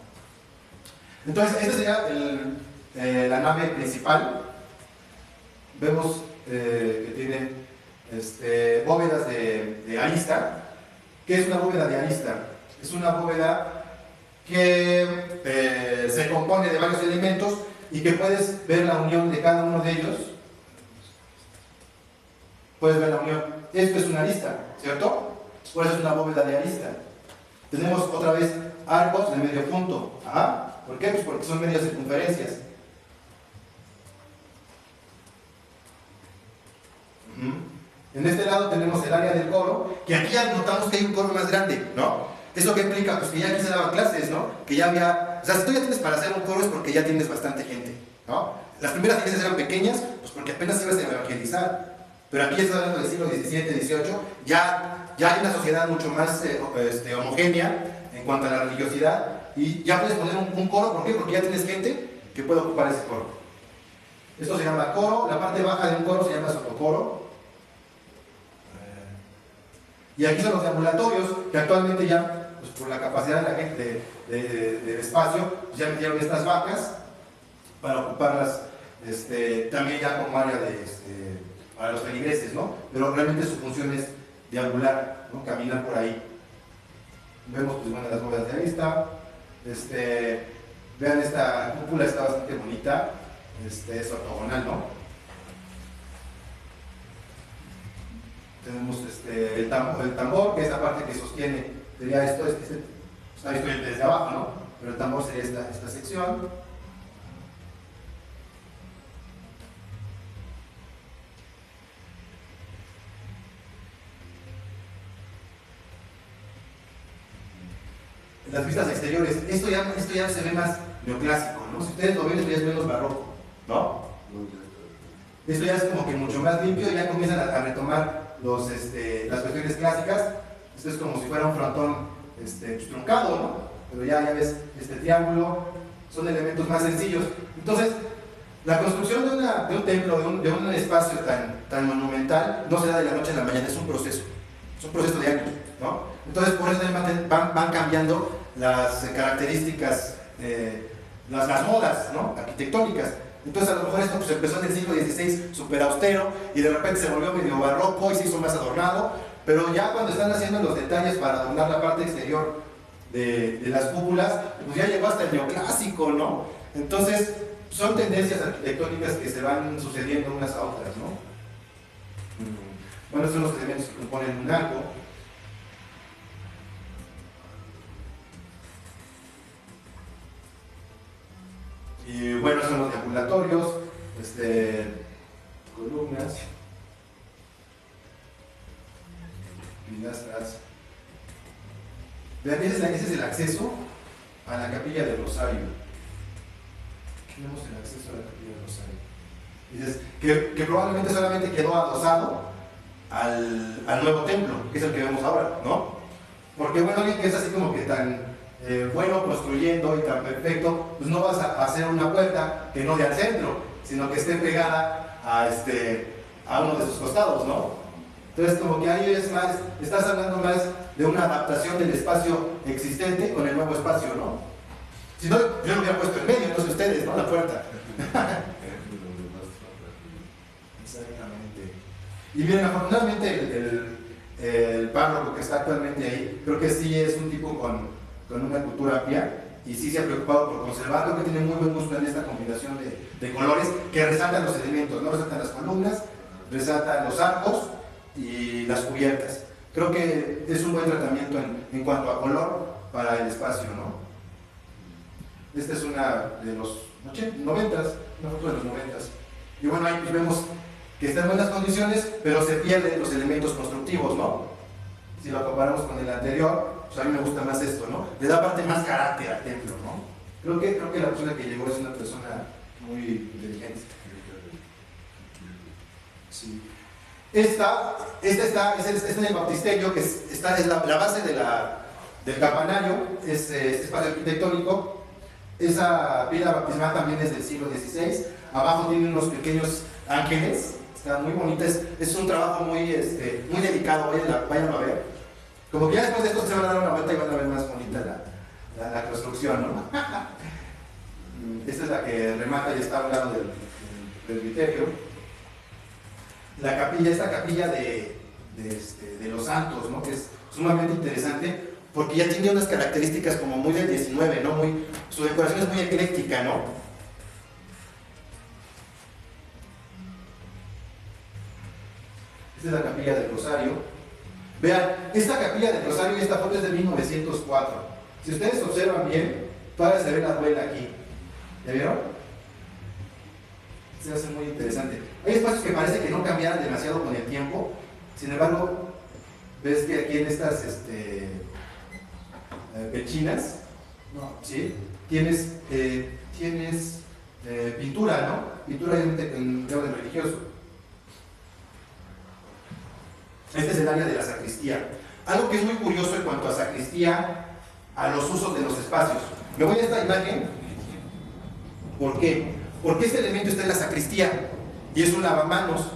Entonces, esta sería la nave principal. Vemos que tiene bóvedas de arista. ¿Qué es una bóveda de arista? Es una bóveda que se compone de varios elementos y que puedes ver la unión de cada uno de ellos. Puedes ver la unión. Esto es una arista, ¿cierto? Por eso es una bóveda de arista. Tenemos otra vez arcos de medio punto. Ajá. ¿Por qué? Pues porque son medias circunferencias. En este lado tenemos el área del coro, que aquí ya notamos que hay un coro más grande, ¿no? ¿Eso qué implica? Pues que ya aquí se daban clases, ¿no? Que ya había... O sea, si tú ya tienes para hacer un coro es porque ya tienes bastante gente, ¿no? Las primeras iglesias eran pequeñas, pues porque apenas ibas a evangelizar. Pero aquí estamos hablando del siglo XVII, XVIII, ya hay una sociedad mucho más homogénea en cuanto a la religiosidad. Y ya puedes poner un coro, ¿por qué? Porque ya tienes gente que puede ocupar ese coro. Esto se llama coro, la parte baja de un coro se llama sotocoro. Y aquí son los deambulatorios, que actualmente ya, pues por la capacidad de la gente de espacio, pues ya metieron estas vacas para ocuparlas también ya como área para los feligreses, ¿no? Pero realmente su función es deambular, ¿no? Caminar por ahí. Vemos pues bueno las bóvedas de arista. Vean esta cúpula, está bastante bonita, es ortogonal, ¿no? Tenemos el tambor, que es la parte que sostiene, sería esto, está visto desde abajo, ¿no? Pero el tambor sería esta sección. Las vistas exteriores, esto ya se ve más neoclásico, ¿no? Si ustedes lo ven, esto ya es menos barroco, ¿no? Esto ya es como que mucho más limpio, ya comienzan a retomar las cuestiones clásicas. Esto es como si fuera un frontón truncado, ¿no? Pero ya ves este triángulo, son elementos más sencillos. Entonces, la construcción de un templo, de un espacio tan monumental, no se da de la noche a la mañana, es un proceso de años, ¿no? Entonces, por eso van cambiando las características, las modas, ¿no? Arquitectónicas. Entonces, a lo mejor esto pues, empezó en el siglo XVI súper austero y de repente se volvió medio barroco y se hizo más adornado, pero ya cuando están haciendo los detalles para adornar la parte exterior de las cúpulas, pues ya llegó hasta el neoclásico, ¿no? Entonces, son tendencias arquitectónicas que se van sucediendo unas a otras, ¿no? Bueno, estos son los elementos que componen un arco. Y bueno, son los deambulatorios, columnas, pilastras. Vean, ese es el acceso a la capilla del Rosario. tenemos el acceso a la capilla del Rosario. Dices que probablemente solamente quedó adosado al nuevo templo, que es el que vemos ahora, ¿no? Porque bueno, alguien que es así como que tan bueno construyendo y tan perfecto, pues no vas a hacer una puerta que no dé al centro, sino que esté pegada a uno de sus costados, ¿no? Entonces como que ahí es más, estás hablando más de una adaptación del espacio existente con el nuevo espacio, ¿no? Si no, yo lo hubiera puesto en medio, entonces ustedes, ¿no? La puerta. Exactamente. Y bien, afortunadamente el párroco que está actualmente ahí, creo que sí es un tipo con una cultura amplia y sí se ha preocupado por conservarlo, que tiene muy buen gusto en esta combinación de colores que resaltan los elementos, no resaltan las columnas, resaltan los arcos y las cubiertas. Creo que es un buen tratamiento en cuanto a color para el espacio, ¿no? Esta es una de los 90s, una foto de los 90s. Y bueno, ahí pues vemos que está en buenas condiciones, pero se pierden los elementos constructivos, ¿no? Si lo comparamos con el anterior, pues a mí me gusta más esto, ¿no? Le da parte más carácter al templo, ¿no? Creo que la persona que llegó es una persona muy inteligente. Sí. Esta es en el baptisterio, que es la base del campanario, es espacio arquitectónico. Esa pila bautismal también es del siglo XVI. Abajo tiene unos pequeños ángeles, está muy bonita, es un trabajo muy delicado, váyanlo a ver. Como que ya después de esto se van a dar una vuelta y van a ver más bonita la construcción, ¿no? Esta es la que remata y está a un lado del presbiterio. Esta capilla de los santos, ¿no? Que es sumamente interesante porque ya tiene unas características como muy del 19, ¿no? Su decoración es muy ecléctica, ¿no? Esta es la capilla del Rosario. Vean, esta capilla del Rosario y esta foto es de 1904. Si ustedes observan bien, todavía se ve la duela aquí. ¿Ya vieron? Se hace muy interesante. Hay espacios que parece que no cambiaron demasiado con el tiempo. Sin embargo, ves que aquí en estas pechinas, ¿sí? Tienes pintura, ¿no? Pintura obviamente en orden religioso. Este es el área de la sacristía. Algo que es muy curioso en cuanto a sacristía, a los usos de los espacios. Me voy a esta imagen. ¿Por qué? Porque este elemento está en la sacristía y es un lavamanos,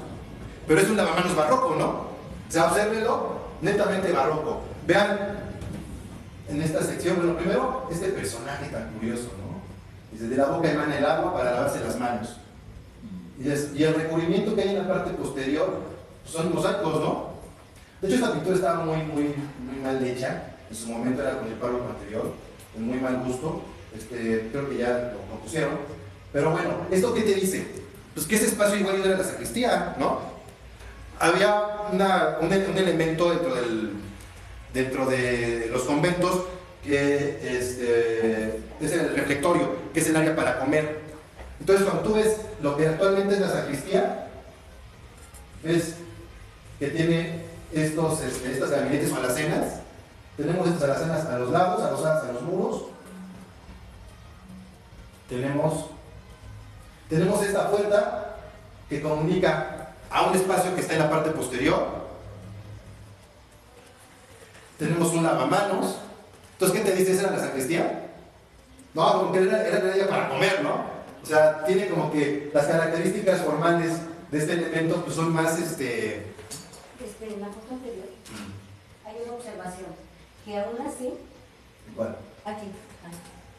pero es un lavamanos barroco, ¿no? O sea, obsérvenlo, netamente barroco. Vean en esta sección, bueno, primero, este personaje tan curioso, ¿no? Desde la boca emana el agua para lavarse las manos. Y el recubrimiento que hay en la parte posterior son mosaicos, ¿no? De hecho, esta pintura estaba muy mal hecha. En su momento era con el párroco anterior, con muy mal gusto. Creo que ya lo compusieron. Pero bueno, ¿esto qué te dice? Pues que ese espacio igual era la sacristía, ¿no? Había un elemento dentro de los conventos que es el refectorio, que es el área para comer. Entonces, cuando tú ves lo que actualmente es la sacristía, ves que tiene estas gabinetes o alacenas. Tenemos estas alacenas a los lados, a los muros. Tenemos esta puerta que comunica a un espacio que está en la parte posterior. Tenemos un lavamanos. Entonces, ¿qué te dice? ¿Esa era la sacristía? No, como que era el área para comer, ¿no? O sea, tiene como que las características formales de este elemento pues son más en la foto anterior hay una observación que aún así. ¿Cuál? Aquí.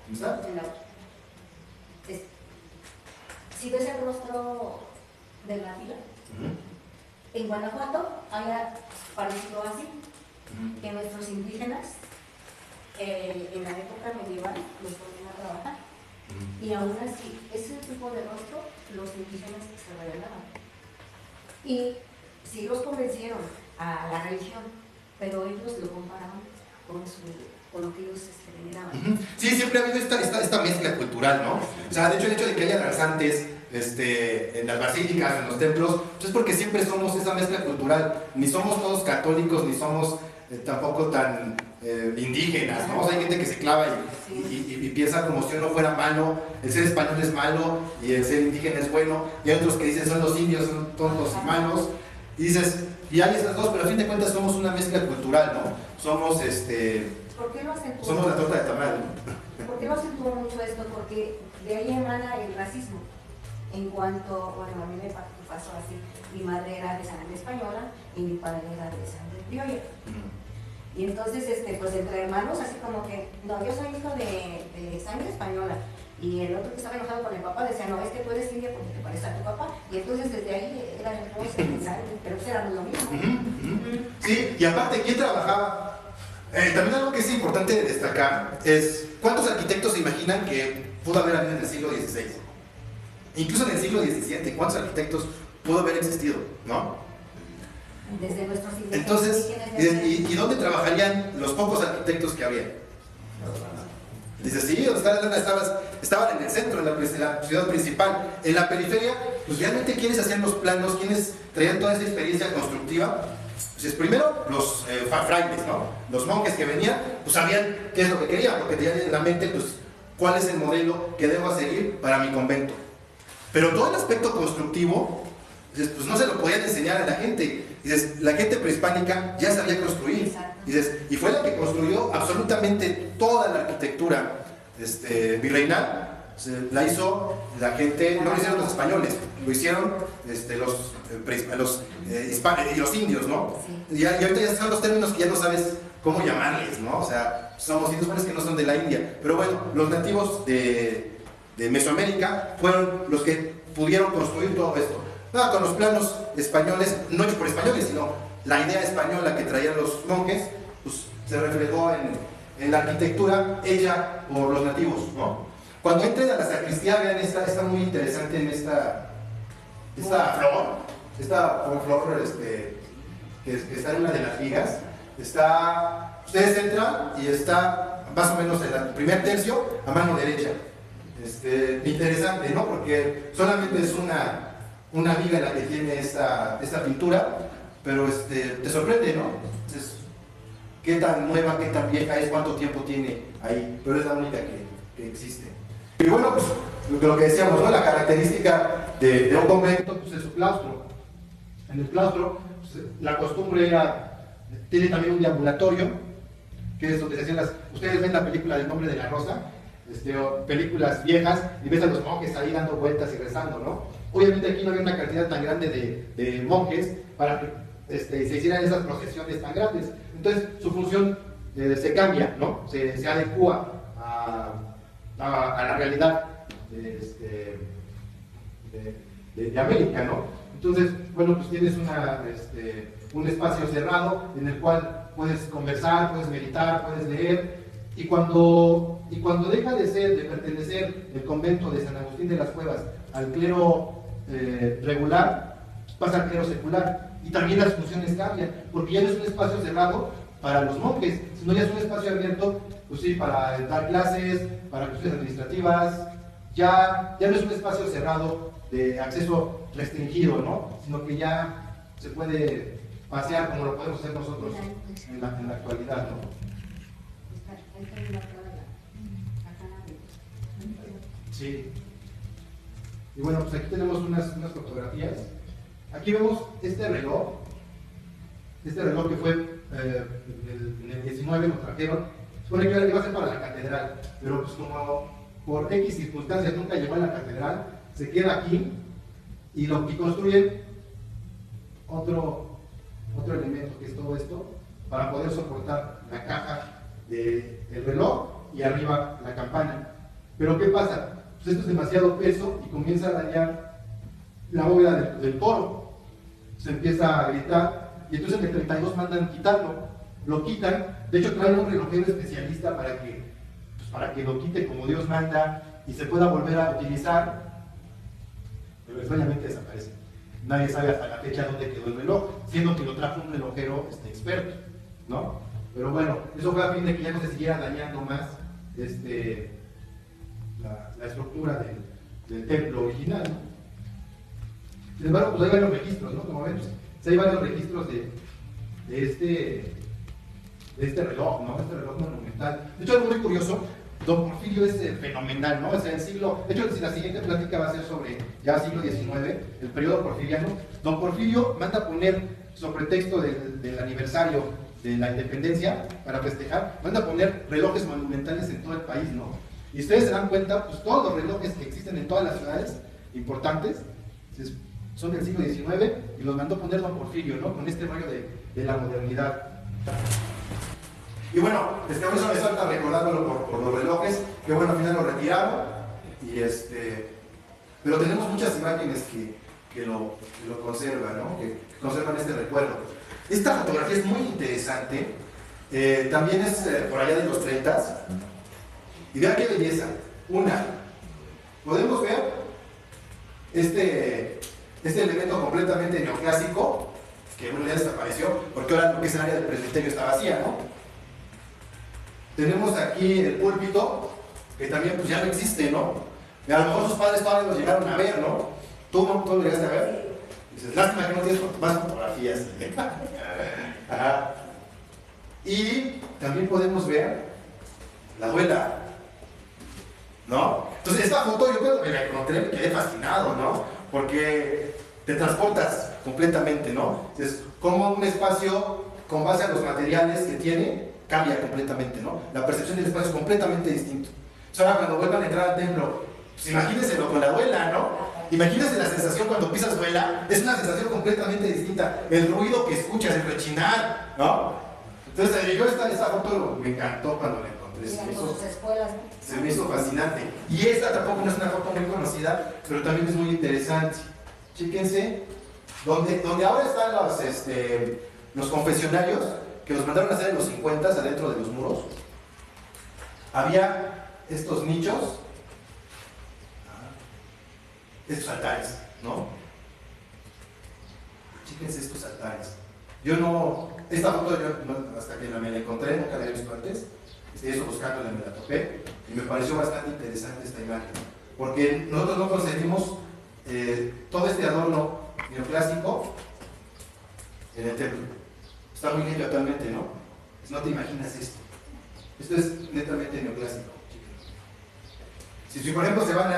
¿Dónde está? En la otra. Si ves el rostro de la fila, en Guanajuato había parecido así, que nuestros indígenas en la época medieval los ponían a trabajar. Y aún así, ese tipo de rostro, los indígenas se revelaban. Y sí los convencieron a la religión, pero ellos lo comparaban con lo que ellos veneraban. Sí, siempre ha habido esta mezcla cultural, ¿no? O sea, de hecho, el hecho de que haya danzantes en las basílicas, en los templos, pues es porque siempre somos esa mezcla cultural. Ni somos todos católicos, ni somos tampoco tan indígenas, ¿no? O sea, hay gente que se clava y piensa como si uno fuera malo, el ser español es malo y el ser indígena es bueno, y hay otros que dicen son los indios, son tontos y malos, y dices, y hay esas dos, pero a fin de cuentas somos una mezcla cultural, ¿no? Somos ¿Por qué lo acentúa? somos la torta de tamal, ¿no? ¿Por qué lo acentúa mucho esto? Porque de ahí emana el racismo. En cuanto, bueno, a mí me pasó así, mi madre era de sangre española y mi padre era de sangre criolla. Y entonces, pues entre hermanos, así como que, no, yo soy hijo de sangre española. Y el otro que estaba enojado con el papá decía, no, es que tú eres india porque te parece a tu papá. Y entonces desde ahí eran roces de sangre, pero pues eran lo mismo. Sí, y aparte, ¿quién trabajaba? También algo que es importante de destacar es, ¿cuántos arquitectos se imaginan que pudo haber habido en el siglo XVI? Incluso en el siglo XVII, ¿cuántos arquitectos pudo haber existido? ¿No? Desde nuestros Entonces, ¿y dónde trabajarían los pocos arquitectos que había? Dices, sí, estaban en el centro, en la ciudad principal. En la periferia, pues realmente ¿quiénes hacían los planos? ¿Quiénes traían toda esa experiencia constructiva? Pues primero, los frailes, ¿no? Los monjes que venían, pues sabían qué es lo que querían, porque tenían en la mente, pues, cuál es el modelo que debo seguir para mi convento. Pero todo el aspecto constructivo, pues no se lo podían enseñar a la gente. Dices, la gente prehispánica ya sabía construir. Dices, y fue la que construyó absolutamente toda la arquitectura virreinal. La hizo la gente, no lo hicieron los españoles, lo hicieron los indios, ¿no? Y ahorita ya son los términos que ya no sabes cómo llamarles, ¿no? O sea, somos indios, pero es que no son de la India. Pero bueno, los nativos de Mesoamérica fueron los que pudieron construir todo esto. Nada, con los planos españoles, no hechos por españoles, sino la idea española que traían los monjes, pues se reflejó en la arquitectura hecha por los nativos, ¿no? Cuando entren a la sacristía, vean, está muy interesante en esta flor que está en una de las vigas. Ustedes entran y está más o menos en el primer tercio a mano derecha. Interesante, ¿no? Porque solamente es una viga la que tiene esta pintura, pero te sorprende, ¿no? Entonces, qué tan nueva, qué tan vieja es, cuánto tiempo tiene ahí, pero es la única que existe. Y bueno, pues lo que decíamos, ¿no? La característica de un convento, pues es su claustro. En el claustro, pues, la costumbre tiene también un deambulatorio, que es donde se hacían ustedes ven la película del Nombre de la Rosa, o películas viejas, y ves a los monjes ahí dando vueltas y rezando, ¿no? Obviamente aquí no había una cantidad tan grande de monjes para que se hicieran esas procesiones tan grandes. Entonces su función se cambia, ¿no? Se adecua a la realidad de América, ¿no? Entonces, bueno, pues tienes un espacio cerrado en el cual puedes conversar, puedes meditar, puedes leer, y cuando deja de pertenecer el convento de San Agustín de las Cuevas al clero regular, pasa al clero secular, y también las funciones cambian, porque ya no es un espacio cerrado para los monjes, sino ya es un espacio abierto, pues sí, para dar clases, para cuestiones administrativas, ya no es un espacio cerrado de acceso restringido, ¿no? Sino que ya se puede pasear como lo podemos hacer nosotros en la actualidad, ¿no? Sí. Y bueno, pues aquí tenemos unas fotografías. Aquí vemos este reloj que fue en el 19 lo trajeron. Supone que iba a ser para la catedral, pero pues como por X circunstancias nunca llegó a la catedral, se queda aquí y construyen otro elemento que es todo esto para poder soportar la caja del reloj y arriba la campana. Pero ¿qué pasa? Pues esto es demasiado peso y comienza a dañar la bóveda del toro. Se empieza a gritar y entonces en el 32 mandan quitarlo. Lo quitan, de hecho traen un relojero especialista para que lo quite como Dios manda y se pueda volver a utilizar, pero extrañamente desaparece. Nadie sabe hasta la fecha dónde quedó el reloj, siendo que lo trajo un relojero experto, ¿no? Pero bueno, eso fue a fin de que ya no se siguiera dañando más la estructura del templo original, ¿no? Sin embargo, pues hay varios registros, ¿no? Como ven, pues, hay varios registros de de este reloj, ¿no? Este reloj monumental. De hecho, algo muy curioso, Don Porfirio es fenomenal, ¿no? O sea, de hecho, la siguiente plática va a ser sobre ya siglo XIX, el periodo porfiriano. Don Porfirio manda poner, sobre pretexto del aniversario de la independencia, para festejar, manda poner relojes monumentales en todo el país, ¿no? Y ustedes se dan cuenta, pues todos los relojes que existen en todas las ciudades importantes son del siglo XIX y los mandó poner Don Porfirio, ¿no? Con este rollo de la modernidad. Y bueno, eso está recordándolo por los relojes, que bueno, al final lo retiraron, pero tenemos muchas imágenes que lo conservan, ¿no? Que conservan este recuerdo. Esta fotografía es muy interesante, también es por allá de los 30s, y vean qué belleza. Podemos ver este elemento completamente neoclásico, que bueno, ya desapareció, porque ahora lo que es el área del presbiterio está vacía, ¿no? Tenemos aquí el púlpito, que también pues ya no existe, ¿no? Y a lo mejor sus padres todavía los llegaron a ver, ¿no? ¿Tú lo llegaste a ver? Dices, lástima que no tienes más fotografías. Ajá. Y también podemos ver la abuela, ¿no? Entonces esta foto yo creo que me la encontré, me quedé fascinado, ¿no? Porque te transportas completamente, ¿no? Es como un espacio, con base a los materiales que tiene, cambia completamente, ¿no? La percepción del espacio es completamente distinto. Entonces ahora cuando vuelvan a entrar al templo, pues imagínenselo con la abuela, ¿no? Imagínense la sensación cuando pisas abuela, es una sensación completamente distinta. El ruido que escuchas, el rechinar, ¿no? Entonces yo esa foto me encantó cuando la encontré. Se me hizo fascinante. Y esta tampoco no es una foto muy conocida, pero también es muy interesante. Chéquense, donde ahora están los confesionarios, que los mandaron a hacer en los 50 adentro de los muros, había estos nichos, estos altares, ¿no? Chéquense estos altares. Esta foto hasta que me la encontré, nunca la había visto antes, eso buscándola, me la topé, y me pareció bastante interesante esta imagen, porque nosotros no concebimos todo este adorno neoclásico en el templo. Está muy lindo actualmente, ¿no? No te imaginas esto. Esto es netamente neoclásico. Si por ejemplo se van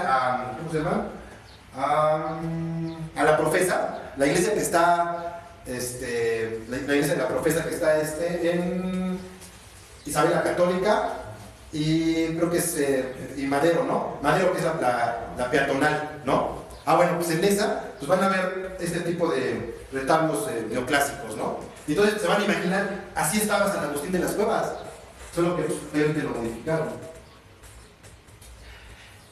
¿cómo se llama? A la Profesa, la iglesia que está, la iglesia de la Profesa que está en Isabel la Católica, y creo que es y Madero, ¿no? Madero, que es la peatonal, ¿no? Bueno, pues en esa pues van a ver este tipo de retablos neoclásicos, ¿no? Y entonces se van a imaginar, así estaba San Agustín de las Cuevas, solo que obviamente lo modificaron.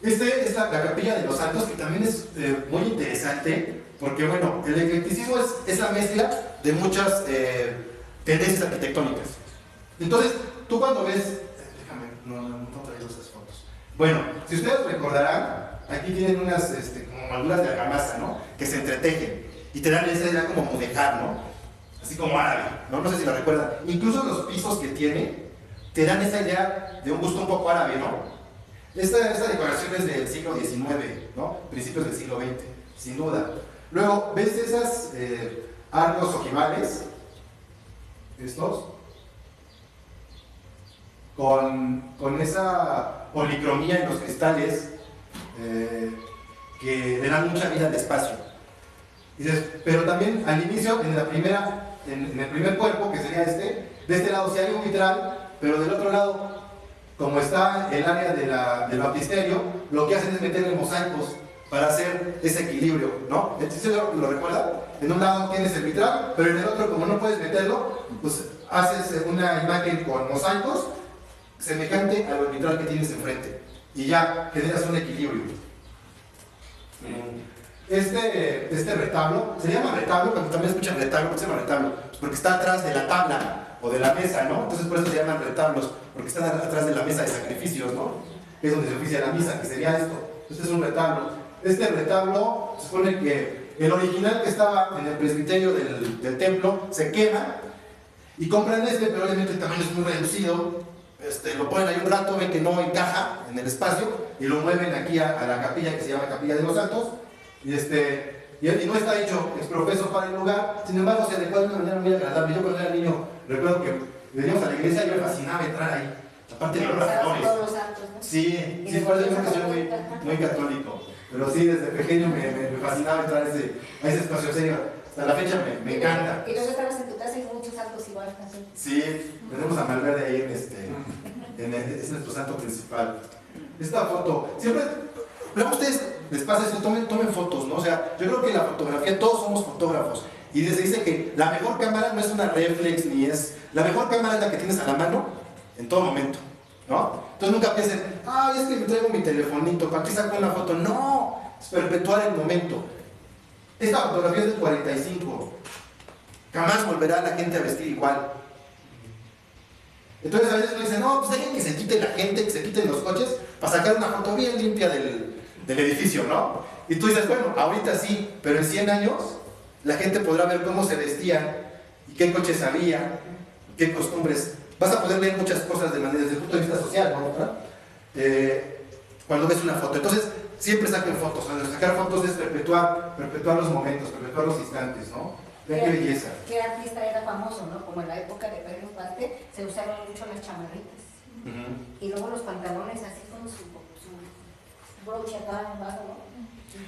Es la capilla de los Santos, que también es muy interesante, porque bueno, el eclecticismo es la mezcla de muchas tendencias arquitectónicas. Entonces, tú cuando ves, déjame, no traigo esas fotos. Bueno, si ustedes recordarán, aquí tienen unas como molduras de argamasa, ¿no? Que se entretejen y te dan esa idea como mudéjar, ¿no? Así como árabe, ¿no? No sé si lo recuerdan. Incluso los pisos que tiene te dan esa idea de un gusto un poco árabe, ¿no? Esta decoración es del siglo XIX, ¿no? Principios del siglo XX, sin duda. Luego, ¿ves esas arcos ojivales? Estos. Con esa policromía en los cristales que le dan mucha vida al espacio. Dices, pero también al inicio, en el primer cuerpo, que sería de este lado sí hay un vitral, pero del otro lado, como está el área del baptisterio, lo que hacen es meterle mosaicos para hacer ese equilibrio, ¿no? ¿Sí lo recuerdan? En un lado tienes el vitral, pero en el otro, como no puedes meterlo, pues haces una imagen con mosaicos semejante al vitral que tienes enfrente, y ya generas un equilibrio. Este retablo, se llama retablo, cuando también escuchan retablo, ¿por qué se llama retablo? Pues porque está atrás de la tabla o de la mesa, ¿no? Entonces por eso se llaman retablos, porque están atrás de la mesa de sacrificios, ¿no? Es donde se oficia la misa, que sería esto. Este es un retablo. Este retablo, se supone que el original que estaba en el presbiterio del templo se quema y compran pero obviamente el tamaño es muy reducido. Lo ponen ahí un rato, ven que no encaja en el espacio y lo mueven aquí a la capilla que se llama Capilla de los Santos. Y no está hecho exprofeso para el lugar, sin embargo se adecua de una manera muy agradable. Yo cuando era niño recuerdo que veníamos a la iglesia, yo me fascinaba entrar ahí. Aparte de los flores. Todos los santos, ¿no? Sí, sí, por eso yo creo que soy muy católico. Pero sí, desde pequeño me fascinaba entrar a ese espacio, en serio. Hasta la fecha me encanta. Y luego estabas en tu casa y muchos santos igual. Así. Sí, tenemos a Malverde ahí es nuestro santo principal. Esta foto, siempre, pero a ustedes les pasa eso, tomen fotos, ¿no? O sea, yo creo que la fotografía, todos somos fotógrafos. Y se dice que la mejor cámara no es una reflex, ni es... La mejor cámara es la que tienes a la mano en todo momento, ¿no? Entonces nunca piensen, ay, es que me traigo mi telefonito, ¿para qué saco una foto? No, es perpetuar el momento. Esta fotografía es del 45. Jamás volverá la gente a vestir igual. Entonces a veces uno dice, no, pues dejen que se quite la gente, que se quiten los coches, para sacar una foto bien limpia del edificio, ¿no? Y tú dices, bueno, ahorita sí, pero en 100 años la gente podrá ver cómo se vestían, y qué coches había, qué costumbres. Vas a poder ver muchas cosas desde el punto de vista social, ¿no? Cuando ves una foto. Entonces, siempre saquen fotos. Sacar fotos es perpetuar los momentos, perpetuar los instantes, ¿no? Vean qué belleza. ¿Qué artista era famoso, no? Como en la época de Pedro Infante, se usaron mucho las chamarritas. Y luego los pantalones así con su broche acá abajo, ¿no?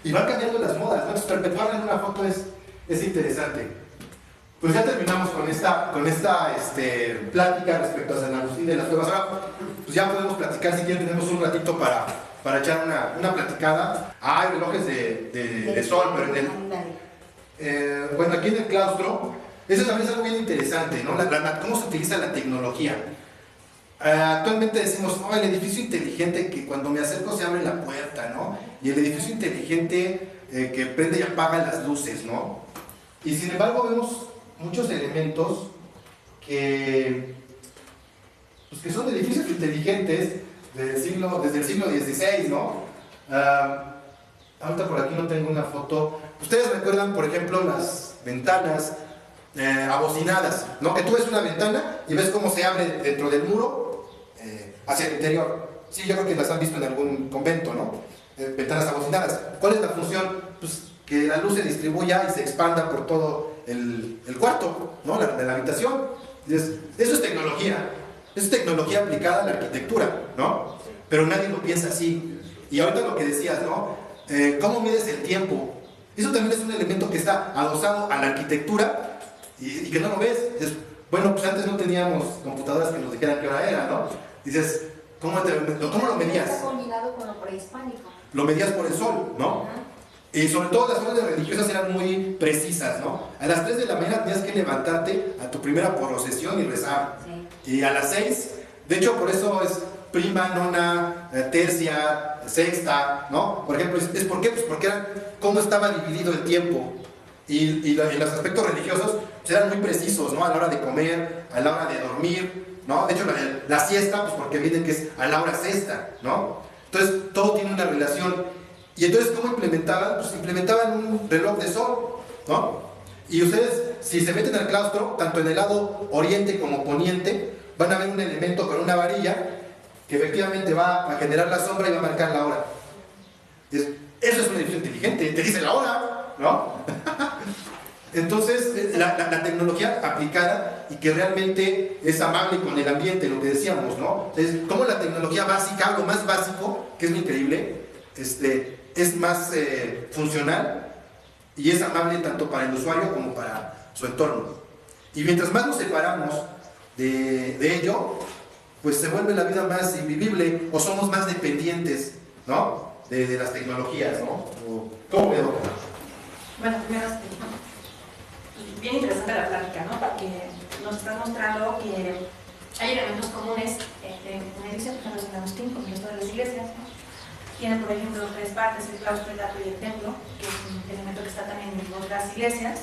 Y van cambiando las modas, ¿no? Entonces, perpetuar en una foto es interesante. Pues ya terminamos con esta plática respecto a San Agustín de las Cuevas. Ahora, pues ya podemos platicar, si quieren, tenemos un ratito para echar una platicada. Hay relojes de sol, pero bueno, aquí en el claustro, eso también es algo bien interesante, ¿no? Cómo se utiliza la tecnología. Actualmente decimos, no, el edificio inteligente que cuando me acerco se abre la puerta, ¿no? Y el edificio inteligente que prende y apaga las luces, ¿no? Y sin embargo vemos muchos elementos que son de edificios inteligentes desde el siglo XVI, ¿no? Ahorita por aquí no tengo una foto. Ustedes recuerdan, por ejemplo, las ventanas abocinadas, ¿no? Que tú ves una ventana y ves cómo se abre dentro del muro hacia el interior. Sí, yo creo que las han visto en algún convento, ¿no? Ventanas abocinadas. ¿Cuál es la función? Pues que la luz se distribuya y se expanda por todo el cuarto, ¿no? De la habitación. Eso es tecnología aplicada a la arquitectura, ¿no? Pero nadie lo piensa así. Y ahorita lo que decías, ¿no? ¿Cómo mides el tiempo? Eso también es un elemento que está adosado a la arquitectura y que no lo ves. Dices, bueno, pues antes no teníamos computadoras que nos dijeran qué hora era, ¿no? Dices, ¿cómo lo medías? Está combinado con lo prehispánico. Lo medías por el sol, ¿no? Y sobre todo las horas religiosas eran muy precisas, ¿no? A las 3 de la mañana tenías que levantarte a tu primera procesión y rezar. Sí. Y a las 6, de hecho por eso es prima, nona, tercia, sexta, ¿no? Por ejemplo, ¿por qué? Pues porque era cómo estaba dividido el tiempo. Y los aspectos religiosos pues eran muy precisos, ¿no? A la hora de comer, a la hora de dormir, ¿no? De hecho la siesta, pues porque miren que es a la hora sexta, ¿no? Entonces todo tiene una relación. Y entonces, ¿cómo implementaban? Pues implementaban un reloj de sol, ¿no? Y ustedes, si se meten al claustro, tanto en el lado oriente como poniente, van a ver un elemento con una varilla que efectivamente va a generar la sombra y va a marcar la hora. Eso es un edificio inteligente, te dice la hora, ¿no? Entonces, la tecnología aplicada y que realmente es amable con el ambiente, lo que decíamos, ¿no? Entonces, como la tecnología básica, lo más básico, que es lo increíble, es más funcional y es amable tanto para el usuario como para su entorno. Y mientras más nos separamos de ello, pues se vuelve la vida más invivible o somos más dependientes, ¿no? de las tecnologías, ¿no? ¿Cómo veo? Bueno, primero, bien interesante la plática, ¿no? Porque nos está mostrando que hay elementos comunes en una iglesia, por ejemplo, San Agustín, como el resto de las iglesias, ¿no? Tiene, por ejemplo, 3 partes, el claustro, el atrio y el templo, que es un elemento que está también en otras iglesias,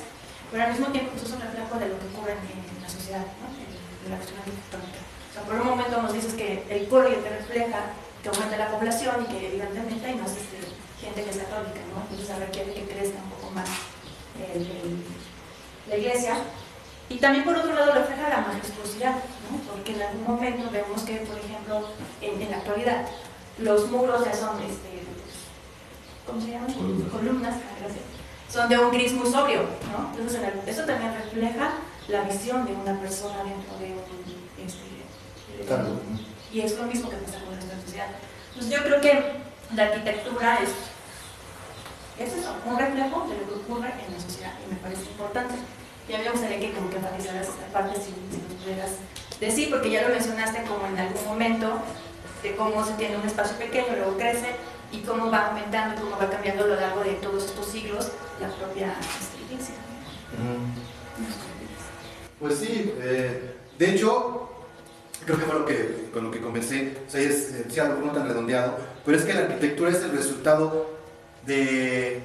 pero al mismo tiempo es un reflejo de lo que ocurre en la sociedad, ¿no? De la cuestión arquitectónica. O sea, por un momento nos dices que el código te refleja que aumenta la población y que evidentemente hay más gente que es católica, ¿no? Entonces requiere que crezca un poco más la iglesia. Y también por otro lado refleja la majestuosidad, ¿no? Porque en algún momento vemos que, por ejemplo, en la actualidad, los muros ya son, ¿cómo se llaman? Columnas, gracias. Son de un gris muy sobrio, ¿no? Entonces eso también refleja la visión de una persona dentro de un Claro. y es lo mismo que pasa con nuestra sociedad. Entonces yo creo que la arquitectura es eso, un reflejo de lo que ocurre en la sociedad y me parece importante. Y a mí me gustaría que como que enfatizaras esta parte si nos pudieras decir, porque ya lo mencionaste como en algún momento de cómo se tiene un espacio pequeño, luego crece y cómo va aumentando, cómo va cambiando a lo largo de todos estos siglos la propia iglesia. Pues sí, de hecho, creo que fue con lo que comencé, o sea, es algo no tan redondeado, pero es que la arquitectura es el resultado de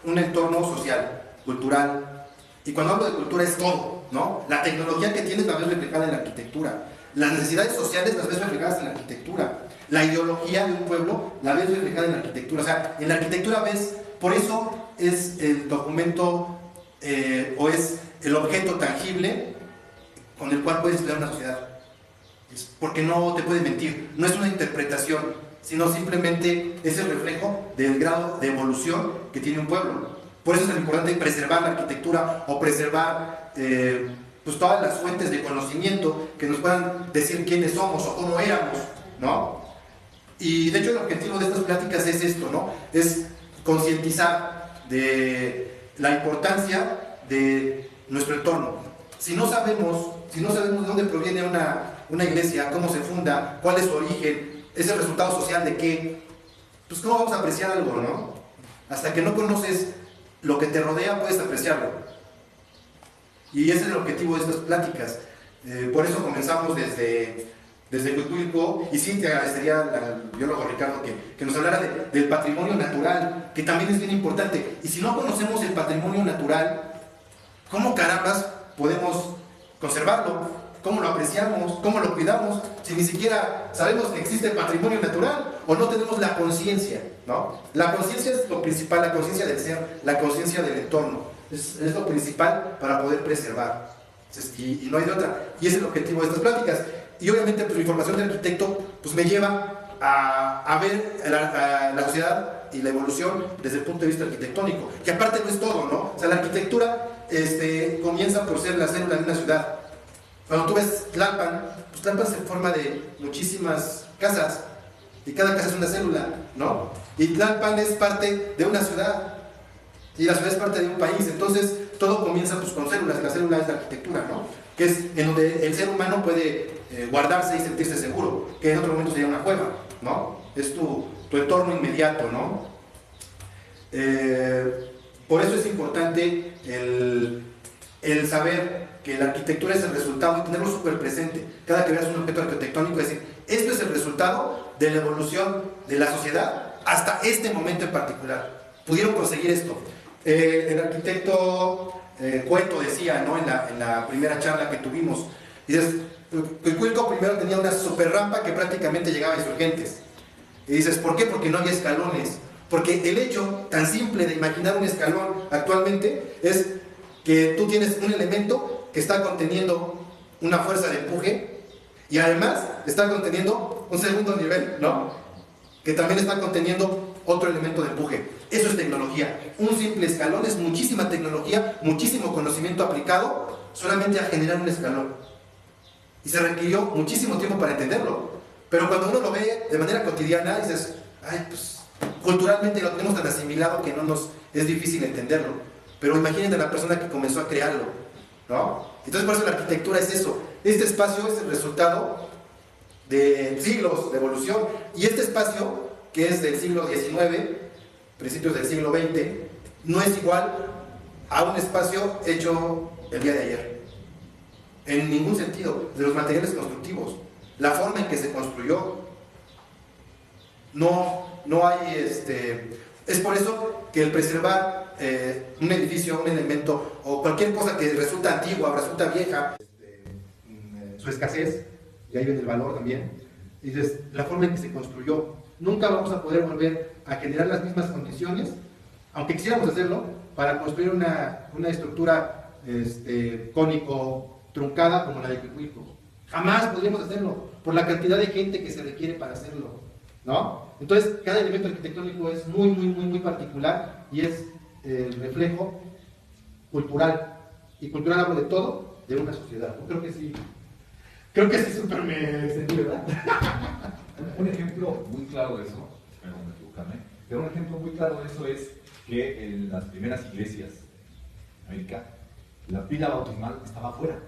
un entorno social, cultural, y cuando hablo de cultura es todo, ¿no? La tecnología que tienes la ves reflejada en la arquitectura, las necesidades sociales las ves reflejadas en la arquitectura, la ideología de un pueblo la ves reflejada en la arquitectura, o sea, en la arquitectura ves, por eso es el documento o es el objeto tangible con el cual puedes estudiar una sociedad. Porque no te puede mentir, no es una interpretación, sino simplemente es el reflejo del grado de evolución que tiene un pueblo. Por eso es tan importante preservar la arquitectura o preservar pues todas las fuentes de conocimiento que nos puedan decir quiénes somos o cómo éramos, ¿no? Y de hecho el objetivo de estas pláticas es esto, ¿no? Es concientizar de la importancia de nuestro entorno. Si no sabemos de dónde proviene una iglesia, cómo se funda, cuál es su origen, es el resultado social de qué, pues cómo vamos a apreciar algo, ¿no? Hasta que no conoces lo que te rodea, puedes apreciarlo. Y ese es el objetivo de estas pláticas. Por eso comenzamos desde Huicuilco, y sí, te agradecería al biólogo Ricardo que nos hablara del patrimonio natural, que también es bien importante. Y si no conocemos el patrimonio natural, ¿cómo carambas podemos conservarlo? ¿Cómo lo apreciamos? ¿Cómo lo cuidamos? Si ni siquiera sabemos que existe el patrimonio natural o no tenemos la conciencia, ¿no? La conciencia es lo principal, la conciencia del ser, la conciencia del entorno. Es lo principal para poder preservar. Y no hay de otra. Y ese es el objetivo de estas pláticas. Y obviamente pues, mi formación de arquitecto pues, me lleva a ver la sociedad y la evolución desde el punto de vista arquitectónico. Que aparte no es todo, ¿no? O sea, la arquitectura comienza por ser la célula de una ciudad. Cuando tú ves Tlalpan, pues Tlalpan se forma de muchísimas casas y cada casa es una célula, ¿no? Y Tlalpan es parte de una ciudad y la ciudad es parte de un país, entonces todo comienza pues, con células, la célula es la arquitectura, ¿no? Que es en donde el ser humano puede guardarse y sentirse seguro, que en otro momento sería una cueva, ¿no? Es tu entorno inmediato, ¿no? Por eso es importante el saber que la arquitectura es el resultado y tenerlo súper presente. Cada que veas un objeto arquitectónico, es decir, esto es el resultado de la evolución de la sociedad hasta este momento en particular. Pudieron conseguir esto. El arquitecto Cueto decía, ¿no? en la primera charla que tuvimos, dices, Huicuilco primero tenía una super rampa que prácticamente llegaba a Insurgentes. Y dices, ¿por qué? Porque no había escalones. Porque el hecho tan simple de imaginar un escalón actualmente es que tú tienes un elemento que está conteniendo una fuerza de empuje y además está conteniendo un segundo nivel, ¿no? Que también está conteniendo otro elemento de empuje. Eso es tecnología. Un simple escalón es muchísima tecnología, muchísimo conocimiento aplicado solamente a generar un escalón. Y se requirió muchísimo tiempo para entenderlo. Pero cuando uno lo ve de manera cotidiana, dices, ay, pues culturalmente lo tenemos tan asimilado que no nos es difícil entenderlo. Pero imaginen a la persona que comenzó a crearlo, ¿no? Entonces por eso la arquitectura es eso. Este espacio es el resultado de siglos de evolución. Y este espacio, que es del siglo XIX, principios del siglo XX, no es igual a un espacio hecho el día de ayer. En ningún sentido, de los materiales constructivos, la forma en que se construyó, no hay es por eso que el preservar un edificio, un elemento o cualquier cosa que resulta antigua, resulta vieja, su escasez, y ahí viene el valor también, y dices, la forma en que se construyó, nunca vamos a poder volver a generar las mismas condiciones, aunque quisiéramos hacerlo, para construir una estructura cónico truncada como la de Huicuilco. Jamás podríamos hacerlo, por la cantidad de gente que se requiere para hacerlo, ¿no? Entonces, cada elemento arquitectónico es muy particular y es el reflejo cultural. Y cultural hablo de todo, de una sociedad. Creo que sí súper me extendí, ¿verdad? Un ejemplo muy claro de eso, espero no equivocarme, pero un ejemplo muy claro de eso es que en las primeras iglesias de América, la pila bautismal estaba afuera,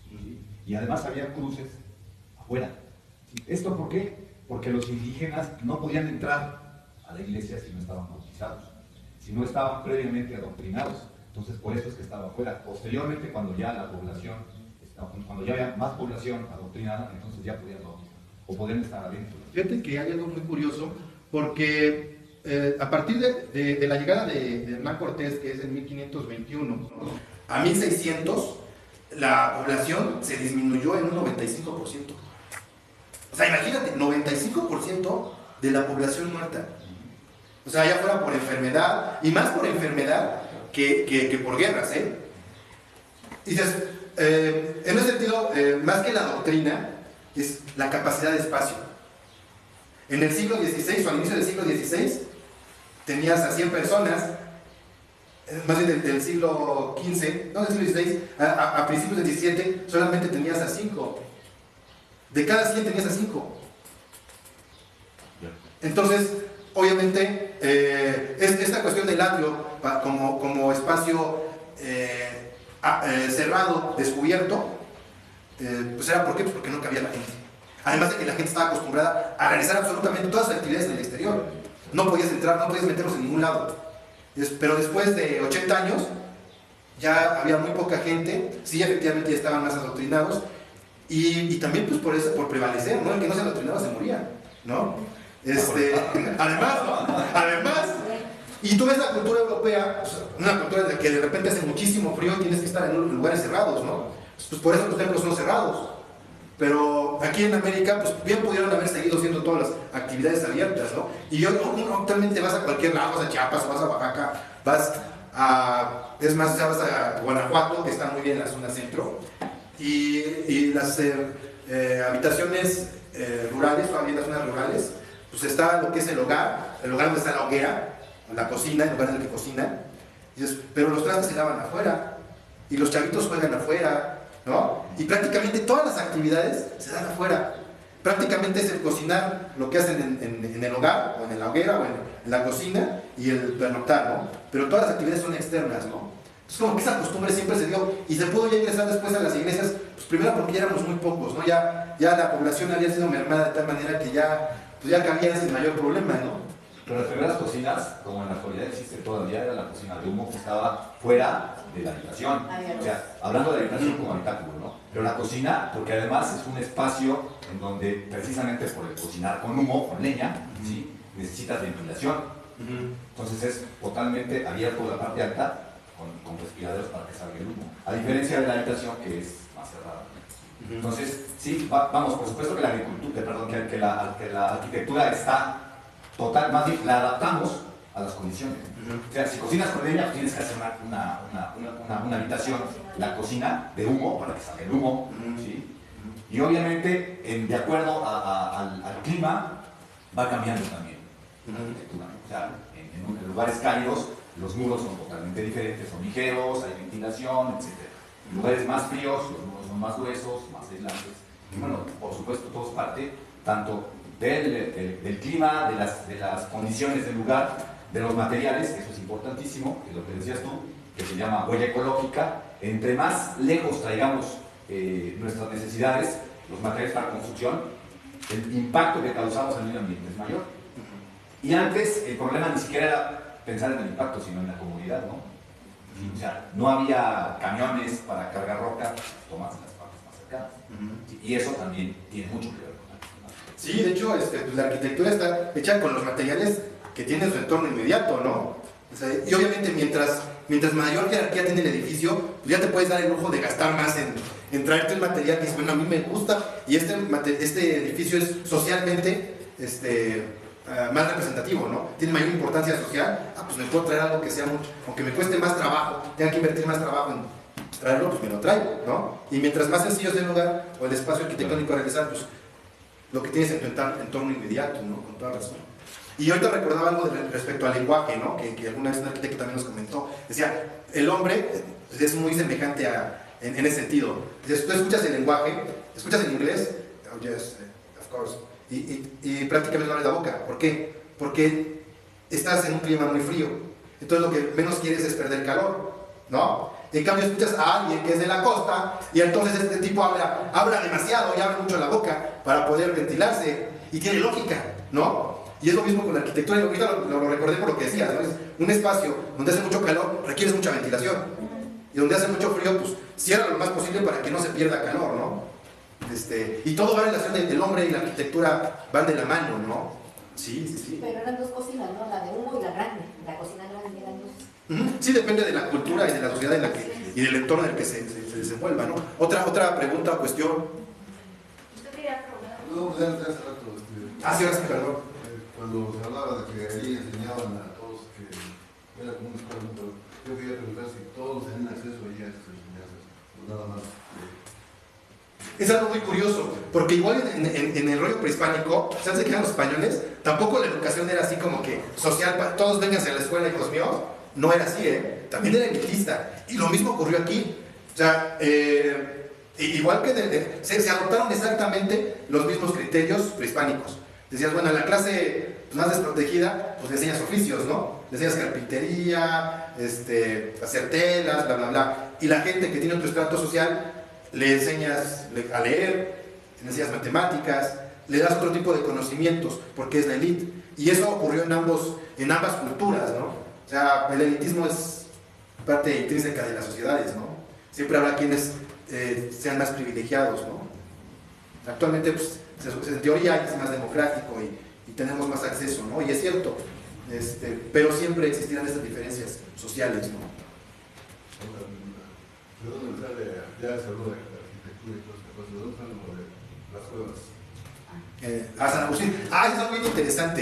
¿sí? Y además había cruces afuera. ¿Sí? ¿Esto por qué? Porque los indígenas no podían entrar a la iglesia si no estaban bautizados, si no estaban previamente adoctrinados. Entonces, por eso es que estaba afuera. Posteriormente, cuando ya la población, cuando ya había más población adoctrinada, entonces ya podían bautizar o podían estar adentro. Fíjate que hay algo muy curioso, porque a partir de la llegada de Hernán Cortés, que es en 1521, a 1600, la población se disminuyó en un 95%. O sea, imagínate, 95% de la población muerta. O sea, ya fuera por enfermedad, y más por enfermedad que por guerras, ¿eh? Y dices, en ese sentido, más que la doctrina, es la capacidad de espacio. En el siglo XVI, o al inicio del siglo XVI, tenías a 100 personas, más bien del siglo XV, no del siglo XVI, a principios del XVII, solamente tenías a 5. De cada 100 tenías a 5. Entonces, obviamente, esta cuestión del atrio como espacio cerrado, descubierto, pues era ¿por qué? Pues porque no cabía la gente. Además de que la gente estaba acostumbrada a realizar absolutamente todas sus actividades en el exterior. No podías entrar, no podías meterlos en ningún lado. Pero después de 80 años, ya había muy poca gente, sí, efectivamente ya estaban más adoctrinados, y también pues por prevalecer, ¿no? El que no se adoctrinaba se moría, ¿no? Además, y tú ves la cultura europea, pues, una cultura en la que de repente hace muchísimo frío y tienes que estar en lugares cerrados, ¿no? Pues por eso los templos son cerrados. Pero aquí en América, pues bien pudieron haber seguido haciendo todas las actividades abiertas, ¿no? Y hoy actualmente vas a cualquier lado, vas a Chiapas, vas a Oaxaca, ya vas a Guanajuato, que está muy bien en la zona centro, y las habitaciones rurales, todavía las zonas rurales, pues está lo que es el hogar donde está la hoguera, la cocina, el lugar en el que cocinan, pero los trastes se lavan afuera, y los chavitos juegan afuera, ¿no? Y prácticamente todas las actividades se dan afuera. Prácticamente es el cocinar lo que hacen en el hogar, o en la hoguera, o en la cocina, y el pernoctar, ¿no? Pero todas las actividades son externas, ¿no? Es como que esa costumbre siempre se dio, y se pudo ya ingresar después a las iglesias, pues primero porque ya éramos muy pocos, ¿no? Ya la población había sido mermada de tal manera que ya cabía sin mayor problema, ¿no? Pero las primeras cocinas, como en la actualidad existe todavía, era la cocina de humo que estaba fuera de la habitación. O sea, hablando de la habitación como habitáculo, ¿no? Pero la cocina, porque además es un espacio en donde precisamente por el cocinar con humo, con leña, ¿sí? Necesitas ventilación. Entonces es totalmente abierto la parte alta con respiradores para que salga el humo. A diferencia de la habitación que es más cerrada. Entonces, sí, vamos, por supuesto que la agricultura, que la arquitectura está más bien la adaptamos a las condiciones. O sea, si cocinas con leña, pues tienes que hacer una habitación, la cocina de humo, para que salga el humo, ¿sí? Y obviamente, de acuerdo al clima, va cambiando también la arquitectura. O sea, en lugares cálidos, los muros son totalmente diferentes, son ligeros, hay ventilación, etc. En lugares más fríos, los muros son más gruesos, más aislantes. Y bueno, por supuesto, todo es parte tanto del clima, de las condiciones del lugar, de los materiales, eso es importantísimo, que es lo que decías tú, que se llama huella ecológica. Entre más lejos traigamos nuestras necesidades, los materiales para construcción, el impacto que causamos en el medio ambiente es mayor. Y antes el problema ni siquiera era pensar en el impacto, sino en la comodidad, ¿no? O sea, no había camiones para cargar roca, tomas en las partes más cercanas. Y eso también tiene mucho que ver con la arquitectura. Sí, de hecho, pues la arquitectura está hecha con los materiales que tiene en su entorno inmediato, ¿no? O sea, y obviamente mientras mayor jerarquía tiene el edificio, pues ya te puedes dar el lujo de gastar más en traerte el material que dices, bueno, a mí me gusta, y este edificio es socialmente más representativo, ¿no? Tiene mayor importancia social, pues me puedo traer algo que sea mucho, aunque me cueste más trabajo, tenga que invertir más trabajo en traerlo, pues me lo traigo, ¿no? Y mientras más sencillo sea el lugar o el espacio arquitectónico a realizar, pues lo que tienes en tu entorno inmediato, ¿no? Con toda razón. Y ahorita recordaba algo respecto al lenguaje, ¿no? Que alguna vez un arquitecto también nos comentó. Decía, el hombre es muy semejante en ese sentido. Entonces, tú escuchas el lenguaje, escuchas el inglés, oh yes, of course, y prácticamente no abres la boca. ¿Por qué? Porque estás en un clima muy frío. Entonces lo que menos quieres es perder calor, ¿no? En cambio escuchas a alguien que es de la costa y entonces este tipo habla demasiado y abre mucho la boca para poder ventilarse y tiene lógica, ¿no? Y es lo mismo con la arquitectura, y ahorita lo recordé por lo que decías, ¿no? Es un espacio donde hace mucho calor, requieres mucha ventilación. Y donde hace mucho frío, pues cierra lo más posible para que no se pierda calor, ¿no? Y todo va en relación del hombre y la arquitectura van de la mano, ¿no? Sí, sí, sí. Pero eran dos cocinas, ¿no? La de humo y la grande. La cocina grande eran dos. Sí, depende de la cultura y de la sociedad y del entorno en el que se desenvuelva, ¿no? Otra pregunta o cuestión. ¿Usted quería preguntar? No, pues hace rato, Sí, ahora sí, perdón. cuando se hablaba de que ahí enseñaban a todos que era como una escuela, pero yo quería preguntar si todos tenían acceso ahí a esas enseñanzas, o nada más. Es algo muy curioso, porque igual en el rollo prehispánico, antes de que eran los españoles, tampoco la educación era así como que social, todos vénganse a la escuela, hijos míos. No era así, también era elitista. Y lo mismo ocurrió aquí. O sea, igual que se adoptaron exactamente los mismos criterios prehispánicos. Decías, bueno, a la clase más desprotegida, pues le enseñas oficios, ¿no? Le enseñas carpintería, hacer telas, bla, bla, bla. Y la gente que tiene otro estrato social, le enseñas a leer, le enseñas matemáticas, le das otro tipo de conocimientos, porque es la élite. Y eso ocurrió en ambas culturas, ¿no? O sea, el elitismo es parte intrínseca de las sociedades, ¿no? Siempre habrá quienes sean más privilegiados, ¿no? Actualmente, pues, en teoría es más democrático y tenemos más acceso, ¿no? Y es cierto, pero siempre existirán estas diferencias sociales, ¿no? ¿De dónde sale, ya se habló de arquitectura y todas estas cosas, de dónde sale lo de las cuevas? San Agustín. Eso es algo bien interesante.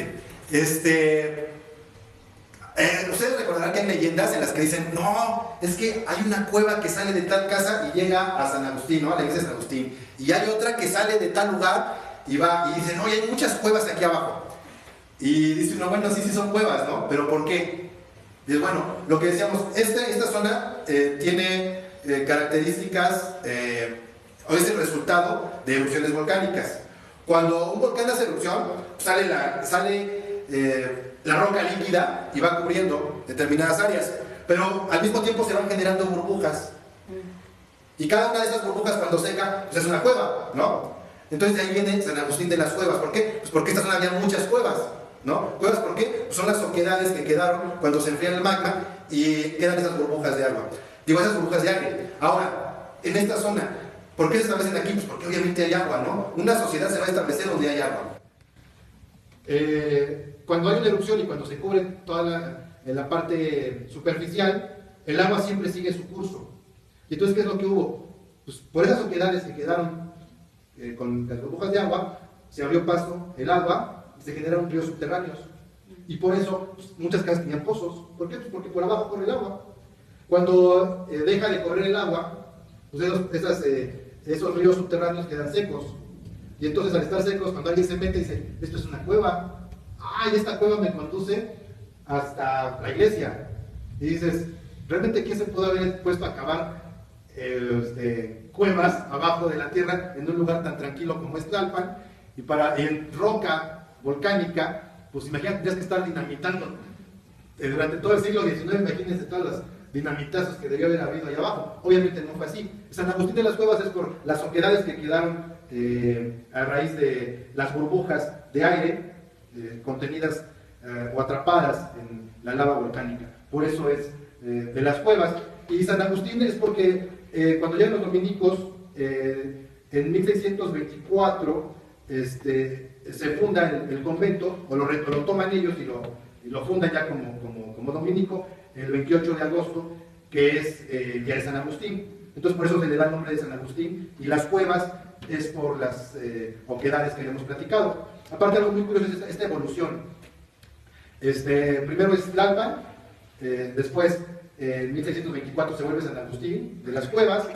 Ustedes recordarán que hay leyendas en las que dicen, no, es que hay una cueva que sale de tal casa y llega a San Agustín, ¿no? A la iglesia de San Agustín. Y hay otra que sale de tal lugar y va, y dicen, oye, hay muchas cuevas aquí abajo. Y dice uno, bueno, sí son cuevas, ¿no? ¿Pero por qué? Dice, bueno, lo que decíamos, esta zona tiene características, o es el resultado de erupciones volcánicas. Cuando un volcán hace erupción, sale la roca líquida y va cubriendo determinadas áreas, pero al mismo tiempo se van generando burbujas. Y cada una de esas burbujas cuando seca, pues es una cueva, ¿no? Entonces de ahí viene San Agustín de las cuevas. ¿Por qué? Pues porque esta zona había muchas cuevas, ¿no? ¿Cuevas por qué? Pues son las oquedades que quedaron cuando se enfría el magma y quedan esas burbujas de agua. Digo, esas burbujas de aire. Ahora, en esta zona, ¿por qué se establecen aquí? Pues porque obviamente hay agua, ¿no? Una sociedad se va a establecer donde hay agua. Cuando hay una erupción y cuando se cubre toda la parte superficial, el agua siempre sigue su curso. Y entonces, ¿qué es lo que hubo? Pues por esas oquedades que quedaron con las burbujas de agua, se abrió paso el agua y se generaron ríos subterráneos. Y por eso pues, muchas casas tenían pozos. ¿Por qué? Pues porque por abajo corre el agua. Cuando deja de correr el agua, pues esos ríos subterráneos quedan secos. Y entonces al estar secos, cuando alguien se mete y dice, esto es una cueva. ¡Ay, esta cueva me conduce hasta la iglesia! Y dices, ¿realmente quién se pudo haber puesto a cavar cuevas abajo de la tierra en un lugar tan tranquilo como es Tlalpan? Y en roca volcánica, pues imagínate, tienes que estar dinamitando. Durante todo el siglo XIX, imagínense todas las dinamitazos que debió haber habido ahí abajo. Obviamente no fue así. San Agustín de las Cuevas es por las oquedades que quedaron a raíz de las burbujas de aire contenidas o atrapadas en la lava volcánica. Por eso es de las cuevas. Y San Agustín es porque cuando llegan los dominicos, en 1624 se funda el convento, o lo toman ellos y lo fundan ya como dominico, el 28 de agosto, que es ya de San Agustín. Entonces por eso se le da el nombre de San Agustín, y las cuevas es por las oquedades que hemos platicado. Aparte, algo muy curioso es esta evolución. Primero es Tlalpan, después en 1624 se vuelve San Agustín de las Cuevas,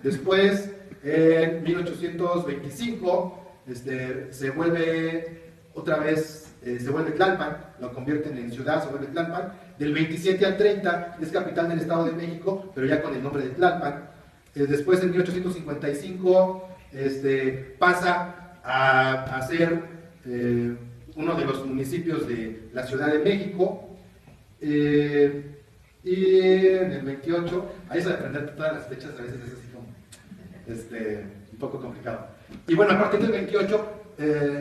después en 1825 se vuelve otra vez, se vuelve Tlalpan, lo convierten en ciudad, se vuelve Tlalpan. Del 27 al 30 es capital del Estado de México, pero ya con el nombre de Tlalpan. Después, en 1855, pasa a ser uno de los municipios de la Ciudad de México. Y en el 28, ahí se aprender todas las fechas, a veces es así como un poco complicado. Y bueno, a partir del 28,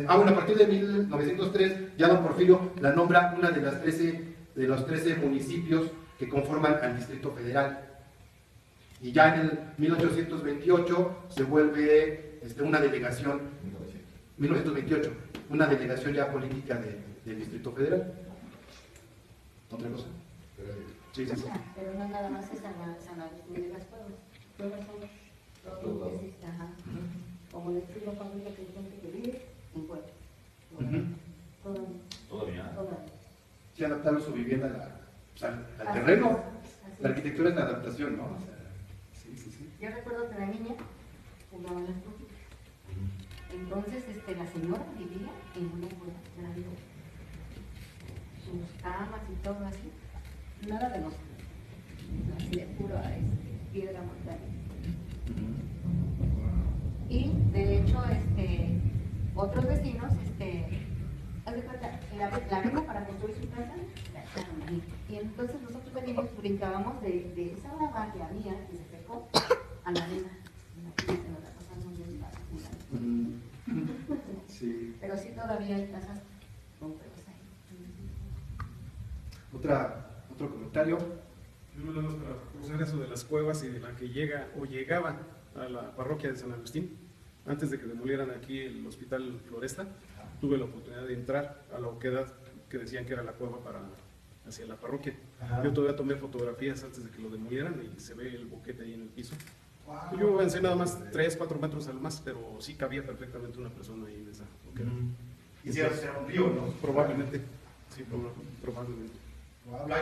a partir de 1903, ya don Porfirio la nombra una de los 13 municipios que conforman al Distrito Federal. Y ya en el 1828 se vuelve una delegación, 1928, una delegación ya política del Distrito Federal. ¿Otra cosa? Sí, sí, sí. Pero no nada más es San Agustín de las Cuevas. Cuevas son todo lo que existe, ajá. Como el estilo familia que hay gente que vive en Puebla. Todavía. Sí, adaptaron su vivienda al terreno. La arquitectura es la adaptación, ¿no? O sea, sí. Yo recuerdo que la niña jugaba en las cositas. Entonces, la señora vivía en una cueva grande. Sus camas y todo así. Nada de nosotros. Así de pura piedra montaña. Y de hecho, otros vecinos, haz de cuenta, la arena para construir su casa, la echaron ahí. Y entonces nosotros pequeños brincábamos de esa lava que había, que se secó, a la arena. Se nos la pasamos bien fácil. Sí. Pero sí todavía hay casas con cuevas ahí. Otro comentario. Yo nada más para conocer eso de las cuevas y de la que llega o llegaba a la parroquia de San Agustín. Antes de que demolieran aquí el Hospital Floresta, tuve la oportunidad de entrar a la oquedad que decían que era la cueva hacia la parroquia. Ajá. Yo todavía tomé fotografías antes de que lo demolieran y se ve el boquete ahí en el piso. Wow. Yo avancé nada más 3-4 metros al más, pero sí cabía perfectamente una persona ahí en esa oquedad. Y si era un río, ¿no? Probablemente, sí, probablemente.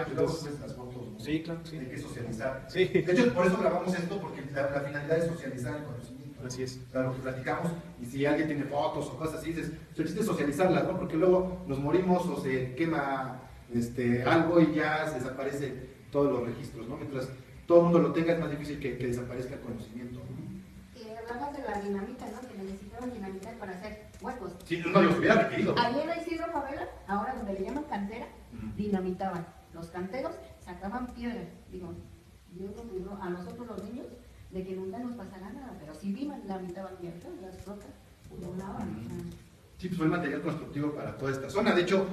Entonces, las fotos, ¿no? Sí, claro, sí. Hay que socializar. Sí. De hecho, por eso grabamos esto, porque la finalidad es socializar el conocimiento. Así es. O sea, lo que platicamos, y si alguien tiene fotos o cosas así, dices, el chiste es socializarlas, ¿no? Porque luego nos morimos o se quema algo y ya desaparece todos los registros, ¿no? Mientras todo el mundo lo tenga, es más difícil que desaparezca el conocimiento, ¿no? Y hablamos de la dinamita, ¿no? Que necesitaban dinamita para hacer huecos. Si no los hubiera requerido. Allí en Isidro Favela, ahora donde le llaman cantera, dinamitaban. Los canteros sacaban piedras. Digo, Dios nos libró a nosotros los niños de que nunca nos pasara nada, pero si dinamitaban piedras, las rocas volaban. Sí, pues fue el material constructivo para toda esta zona. De hecho,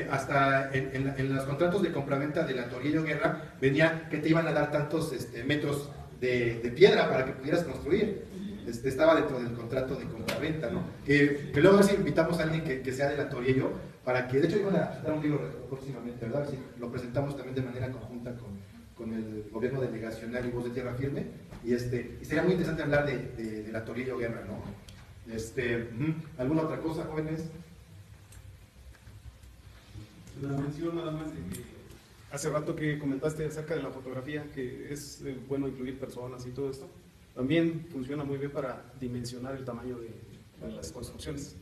hasta en los contratos de compraventa de la Torrillo Guerra venía que te iban a dar tantos metros de piedra para que pudieras construir. Estaba dentro del contrato de compraventa, ¿no? Que luego a ver si invitamos a alguien que sea de la Torrillo para que, de hecho, iban a presentar un libro próximamente, ¿verdad? A ver si lo presentamos también de manera conjunta con el gobierno delegacional y Voz de Tierra Firme. Y sería muy interesante hablar de la Torrillo Guerra, ¿no? ¿Alguna otra cosa, jóvenes? La mención nada más de que hace rato que comentaste acerca de la fotografía, que es bueno incluir personas y todo esto, también funciona muy bien para dimensionar el tamaño de las construcciones.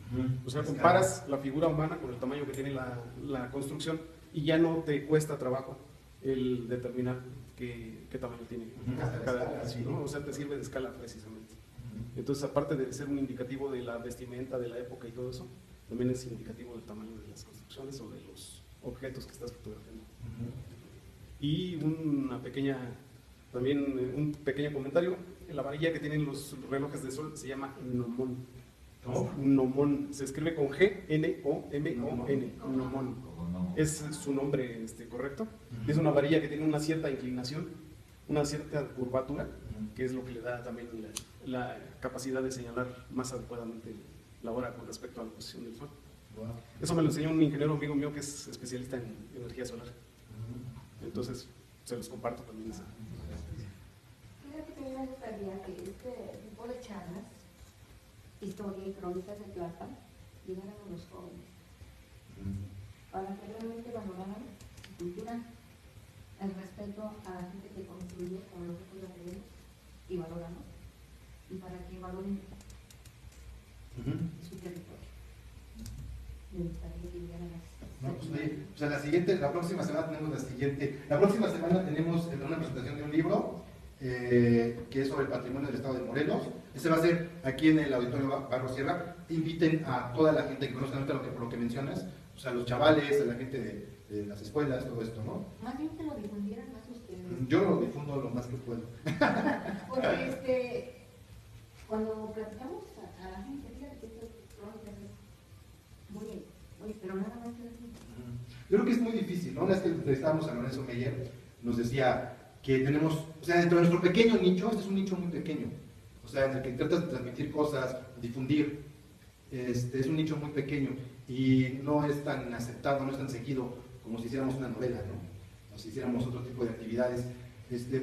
O sea, comparas la figura humana con el tamaño que tiene la construcción y ya no te cuesta trabajo el determinar qué tamaño tiene cada, ¿no? O sea, te sirve de escala precisamente. Entonces, aparte de ser un indicativo de la vestimenta, de la época y todo eso, también es indicativo del tamaño de las construcciones o de los objetos que estás fotografiando. Y un pequeño comentario, la varilla que tienen los relojes de sol se llama gnomón. Gnomón, se escribe con G, N-O-M-O-N, gnomón. Es su nombre correcto. Es una varilla que tiene una cierta inclinación, una cierta curvatura, que es lo que le da también la capacidad de señalar más adecuadamente la hora con respecto a la posición del sol. Eso me lo enseñó un ingeniero amigo mío que es especialista en energía solar. Entonces, se los comparto también. Fíjate que a mí me gustaría que este tipo de charlas, historia y crónicas de Tlalpan, llegaran a los jóvenes, para que realmente valoraran su cultura, el respeto a la gente que construye, como nosotros lo creemos y valoramos, y para que valoren su territorio. Me gustaría que llegaran a La próxima semana tenemos la siguiente. La próxima semana tenemos una presentación de un libro que es sobre el patrimonio del estado de Morelos. Ese va a ser aquí en el Auditorio Barros Sierra. Inviten a toda la gente que conozca lo que mencionas, o sea, los chavales, a la gente de las escuelas, todo esto, ¿no? Más bien que lo difundieran más ustedes. Yo lo difundo lo más que puedo. Porque cuando platicamos a la gente, fíjate que esto es muy, pero nada más que decir. Yo creo que es muy difícil, ¿no? Una vez que entrevistábamos a Lorenzo Meyer, nos decía que tenemos, o sea, dentro de nuestro pequeño nicho, este es un nicho muy pequeño, o sea, en el que tratas de transmitir cosas, difundir, es un nicho muy pequeño y no es tan aceptado, no es tan seguido como si hiciéramos una novela, ¿no? O si hiciéramos otro tipo de actividades,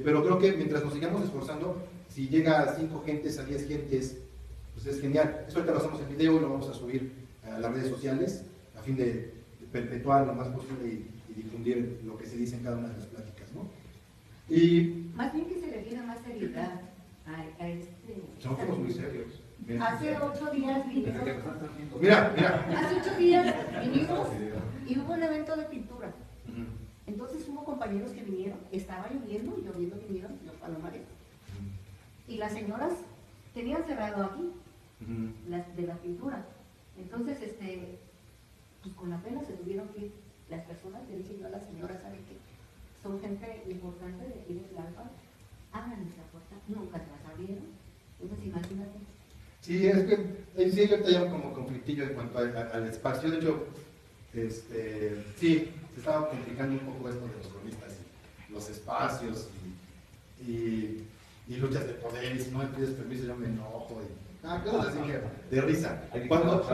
pero creo que mientras nos sigamos esforzando, si llega a 5 gentes, a 10 gentes, pues es genial. Eso ahorita lo hacemos en video y lo vamos a subir a las redes sociales a fin de perpetuar lo más posible y difundir lo que se dice en cada una de las pláticas, ¿no? Y Más bien que se le tiene más seriedad a este. somos muy serios. Mira. Hace 8 días vinimos. Mira. Hace 8 días vinimos y hubo un evento de pintura. Ujú. Entonces hubo compañeros que vinieron, estaba lloviendo vinieron los palomares. Y las señoras tenían cerrado aquí, de la pintura. Entonces, pues con la pena se tuvieron que ir las personas. Le dije yo a la señora, ¿sabe qué? Son gente importante de aquí de Tlalpan, abran esa puerta, nunca se las abrieron. Entonces, imagínate. Sí, es que sí, yo te llamo como conflictillo en cuanto al espacio. De hecho, sí, se estaba complicando un poco esto de los cronistas y los espacios y luchas de poder, y si no me pides permiso yo me enojo. Cosas así que de risa. Cuando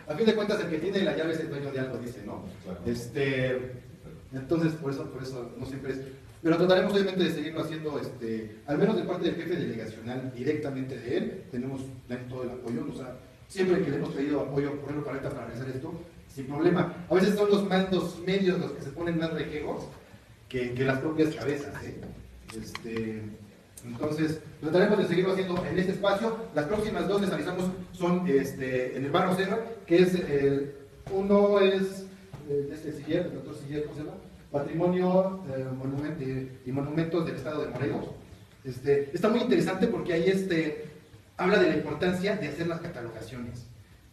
a fin de cuentas el que tiene la llave es el dueño de algo, dice, ¿no? Entonces, por eso no siempre es. Pero trataremos obviamente de seguirlo haciendo, al menos de parte del jefe delegacional, directamente de él. Tenemos todo el apoyo, o sea, siempre que le hemos pedido apoyo, por ejemplo, para realizar esto, sin problema. A veces son los mandos medios los que se ponen más rejegos que las propias cabezas, ¿eh? Entonces, trataremos de seguirlo haciendo en este espacio. Las próximas 2 les avisamos son en el Barros Sierra, que es uno es el doctor Siller, ¿cómo se llama? Patrimonio y Monumentos del Estado de Morelos. Está muy interesante porque ahí habla de la importancia de hacer las catalogaciones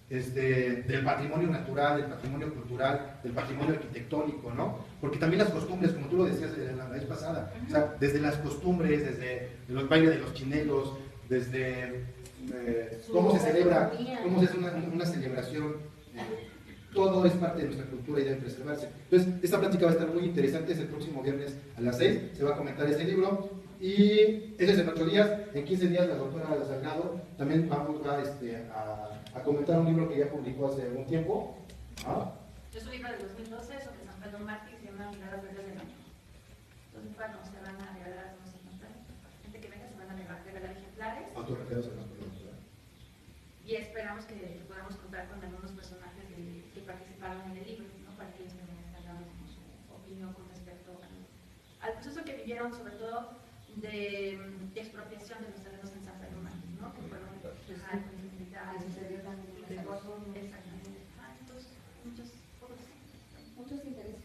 del patrimonio natural, del patrimonio cultural, del patrimonio arquitectónico, ¿no? Porque también las costumbres, como tú lo decías la vez pasada, o sea, desde las costumbres, desde los bailes de los chinelos, desde cómo se celebra, cómo se hace una celebración, todo es parte de nuestra cultura y debe preservarse. Entonces, esta plática va a estar muy interesante, es el próximo viernes a las 6, se va a comentar este libro, y ese es en 8 días, en 15 días la doctora Salgado también vamos a comentar un libro que ya publicó hace algún tiempo. Es un libro de 2012 sobre San Pedro Mártir, se llama Miradas Verdes del Año. Entonces, bueno, se van a regalar algunos ejemplares. Gente que venga se van a regalar ejemplares. Autorreferencia en las personas. Y esperamos que podamos contar con algunos personajes que participaron en el libro, ¿no? Para que ellos también estén dando su opinión con respecto al proceso que vivieron, sobre todo de expropiación de los terrenos en San Pedro Mártir, ¿no? Que fueron exactamente. Muchos intereses.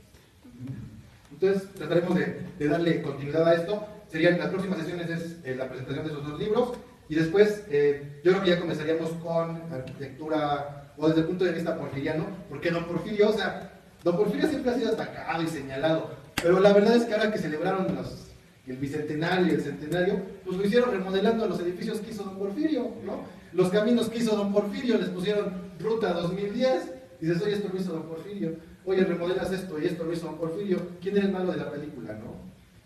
Entonces trataremos de darle continuidad a esto. Serían las próximas sesiones es la presentación de esos 2 libros y después yo creo que ya comenzaríamos con arquitectura o desde el punto de vista porfiriano, porque don Porfirio siempre ha sido atacado y señalado, pero la verdad es que ahora que celebraron el bicentenario y el centenario, pues lo hicieron remodelando los edificios que hizo don Porfirio, ¿no? Los caminos que hizo don Porfirio, les pusieron Ruta 2010, y dices, oye, esto lo hizo don Porfirio, oye, remodelas esto y esto lo hizo don Porfirio, ¿quién era el malo de la película, no?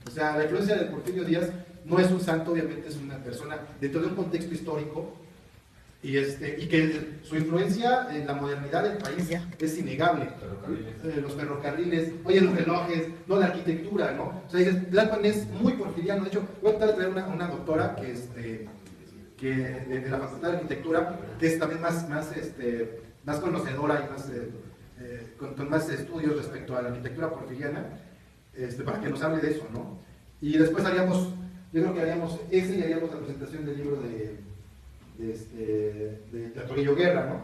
O sea, la influencia de Porfirio Díaz no es un santo, obviamente es una persona dentro de un contexto histórico, y que su influencia en la modernidad del país es innegable. Los ferrocarriles, oye, los relojes, no, la arquitectura, ¿no? O sea, dices, Tlalpan es muy porfiriano. De hecho, voy a tratar de traer una doctora que de la Facultad de Arquitectura, que es también más conocedora y con más estudios respecto a la arquitectura porfiriana, para que nos hable de eso, ¿no? Y después yo creo que haríamos ese y haríamos la presentación del libro de Toribio Guerra, ¿no?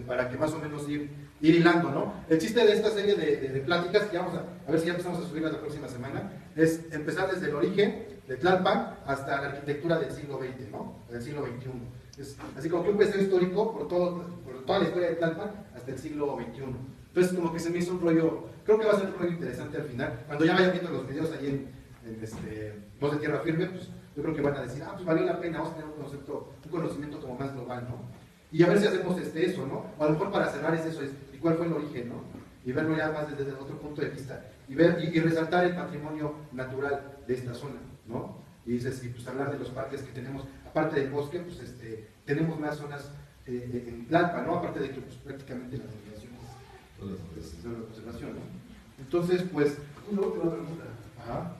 para que más o menos ir hilando, ¿no? El chiste de esta serie de pláticas, que vamos a ver si ya empezamos a subirlas la próxima semana, es empezar desde el origen de Tlalpan hasta la arquitectura del siglo XX, ¿no? Del siglo XXI. Es así como que un paseo histórico por toda la historia de Tlalpan hasta el siglo XXI. Entonces como que se me hizo un rollo, creo que va a ser un rollo interesante al final. Cuando ya vayan viendo los videos ahí en Voz de Tierra Firme, pues yo creo que van a decir, pues valió la pena, vamos a tener un conocimiento como más global, ¿no? Y a ver si hacemos eso, ¿no? O a lo mejor para cerrar es eso, ¿y cuál fue el origen, ¿no? Y verlo ya más desde otro punto de vista. Y resaltar el patrimonio natural de esta zona, ¿no? Y dices, pues hablar de los parques que tenemos, aparte del bosque, pues tenemos más zonas en Tlalpan, ¿no? Aparte de que pues, prácticamente la conservación es la conservación, ¿no? Entonces, pues... Una última pregunta. Ajá.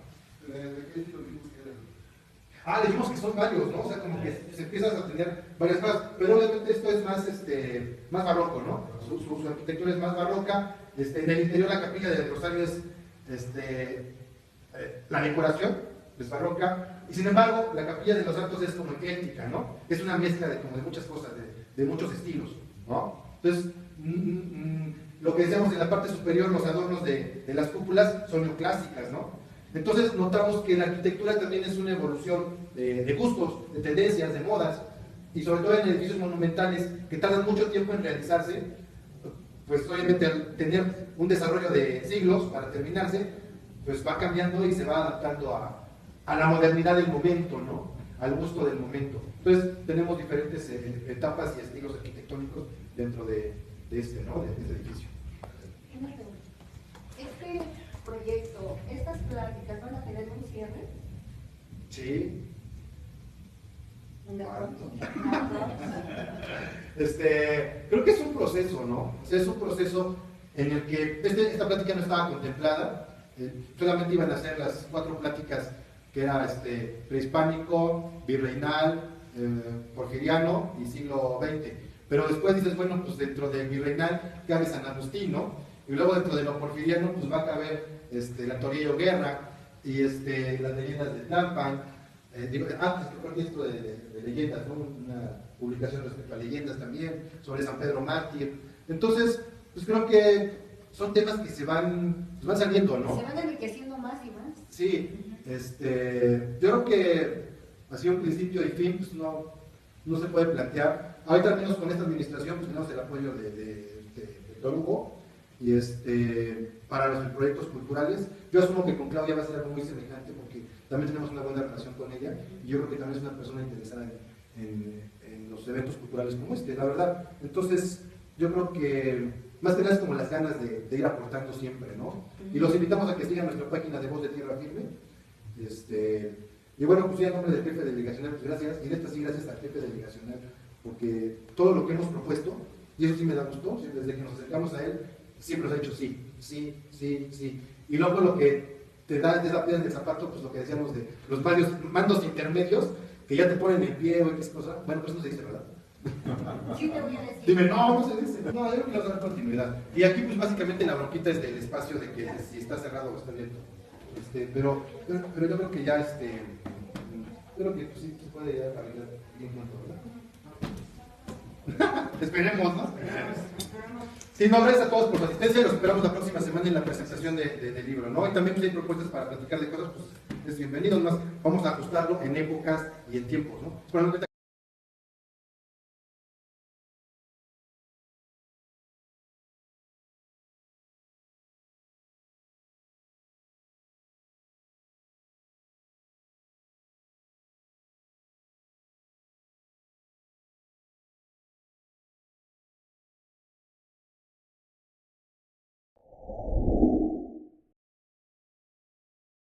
¿De qué estilo dijimos que era? Dijimos que son varios, ¿no? O sea, como que se empiezas a tener varias cosas, pero obviamente esto es más barroco, ¿no? Su arquitectura es más barroca. En el interior la capilla del Rosario es, la decoración es barroca, y sin embargo la capilla de los Santos es como ecléctica, ¿no? Es una mezcla de muchas cosas, de muchos estilos, ¿no? Entonces, lo que decíamos en la parte superior, los adornos de las cúpulas son neoclásicas, ¿no? Entonces notamos que la arquitectura también es una evolución de gustos, de tendencias, de modas, y sobre todo en edificios monumentales que tardan mucho tiempo en realizarse, pues obviamente al tener un desarrollo de siglos para terminarse, pues va cambiando y se va adaptando a la modernidad del momento, ¿no? Al gusto del momento. Entonces tenemos diferentes etapas y estilos arquitectónicos dentro de este, ¿no? De este edificio. Una pregunta. Este proyecto, estas pláticas van a tener un cierre. Sí. ¿De acuerdo? Creo que es un proceso, ¿no? O sea, es un proceso en el que esta plática no estaba contemplada, solamente iban a ser las 4 pláticas que era prehispánico, virreinal, porfiriano y siglo XX. Pero después dices, bueno, pues dentro del virreinal cabe San Agustín, ¿no? Y luego dentro de lo porfiriano pues va a caber la Torillo Guerra y las leyendas de Tlalpan. Pues esto de leyendas, ¿no? Una publicación respecto a leyendas también, sobre San Pedro Mártir. Entonces, pues creo que son temas que se van saliendo, ¿no? Se van enriqueciendo más y más. Sí, yo creo que así un principio y fin pues no se puede plantear. Ahorita al menos con esta administración pues tenemos el apoyo de Víctor Hugo y para los proyectos culturales. Yo asumo que con Claudia va a ser algo muy semejante porque también tenemos una buena relación con ella y yo creo que también es una persona interesada en los eventos culturales como la verdad. Entonces yo creo que más que nada es como las ganas de ir aportando siempre, ¿no? Y los invitamos a que sigan nuestra página de Voz de Tierra Firme. Y bueno, pues ya en nombre del jefe delegacional, pues gracias, y en esta sí gracias al jefe delegacional, porque todo lo que hemos propuesto, y eso sí me da gusto, desde que nos acercamos a él, siempre nos ha dicho sí. Y luego lo que te da esa piedra en el zapato, pues lo que decíamos de los varios mandos intermedios, que ya te ponen en pie o X cosa, bueno, pues no se dice, ¿verdad? Sí te voy a decir. Dime, no se dice. No, yo creo que le vas a dar continuidad. Y aquí, pues básicamente la bronquita es del espacio de que si está cerrado o está abierto. Pero yo creo que ya, creo que pues, sí se puede ya arreglar bien pronto, ¿verdad? Esperemos, ¿no? Sí, no, gracias a todos por su asistencia y los esperamos la próxima semana en la presentación del libro, ¿no? Y también si hay propuestas para platicar de cosas, pues es bienvenido, más vamos a ajustarlo en épocas y en tiempos, ¿no?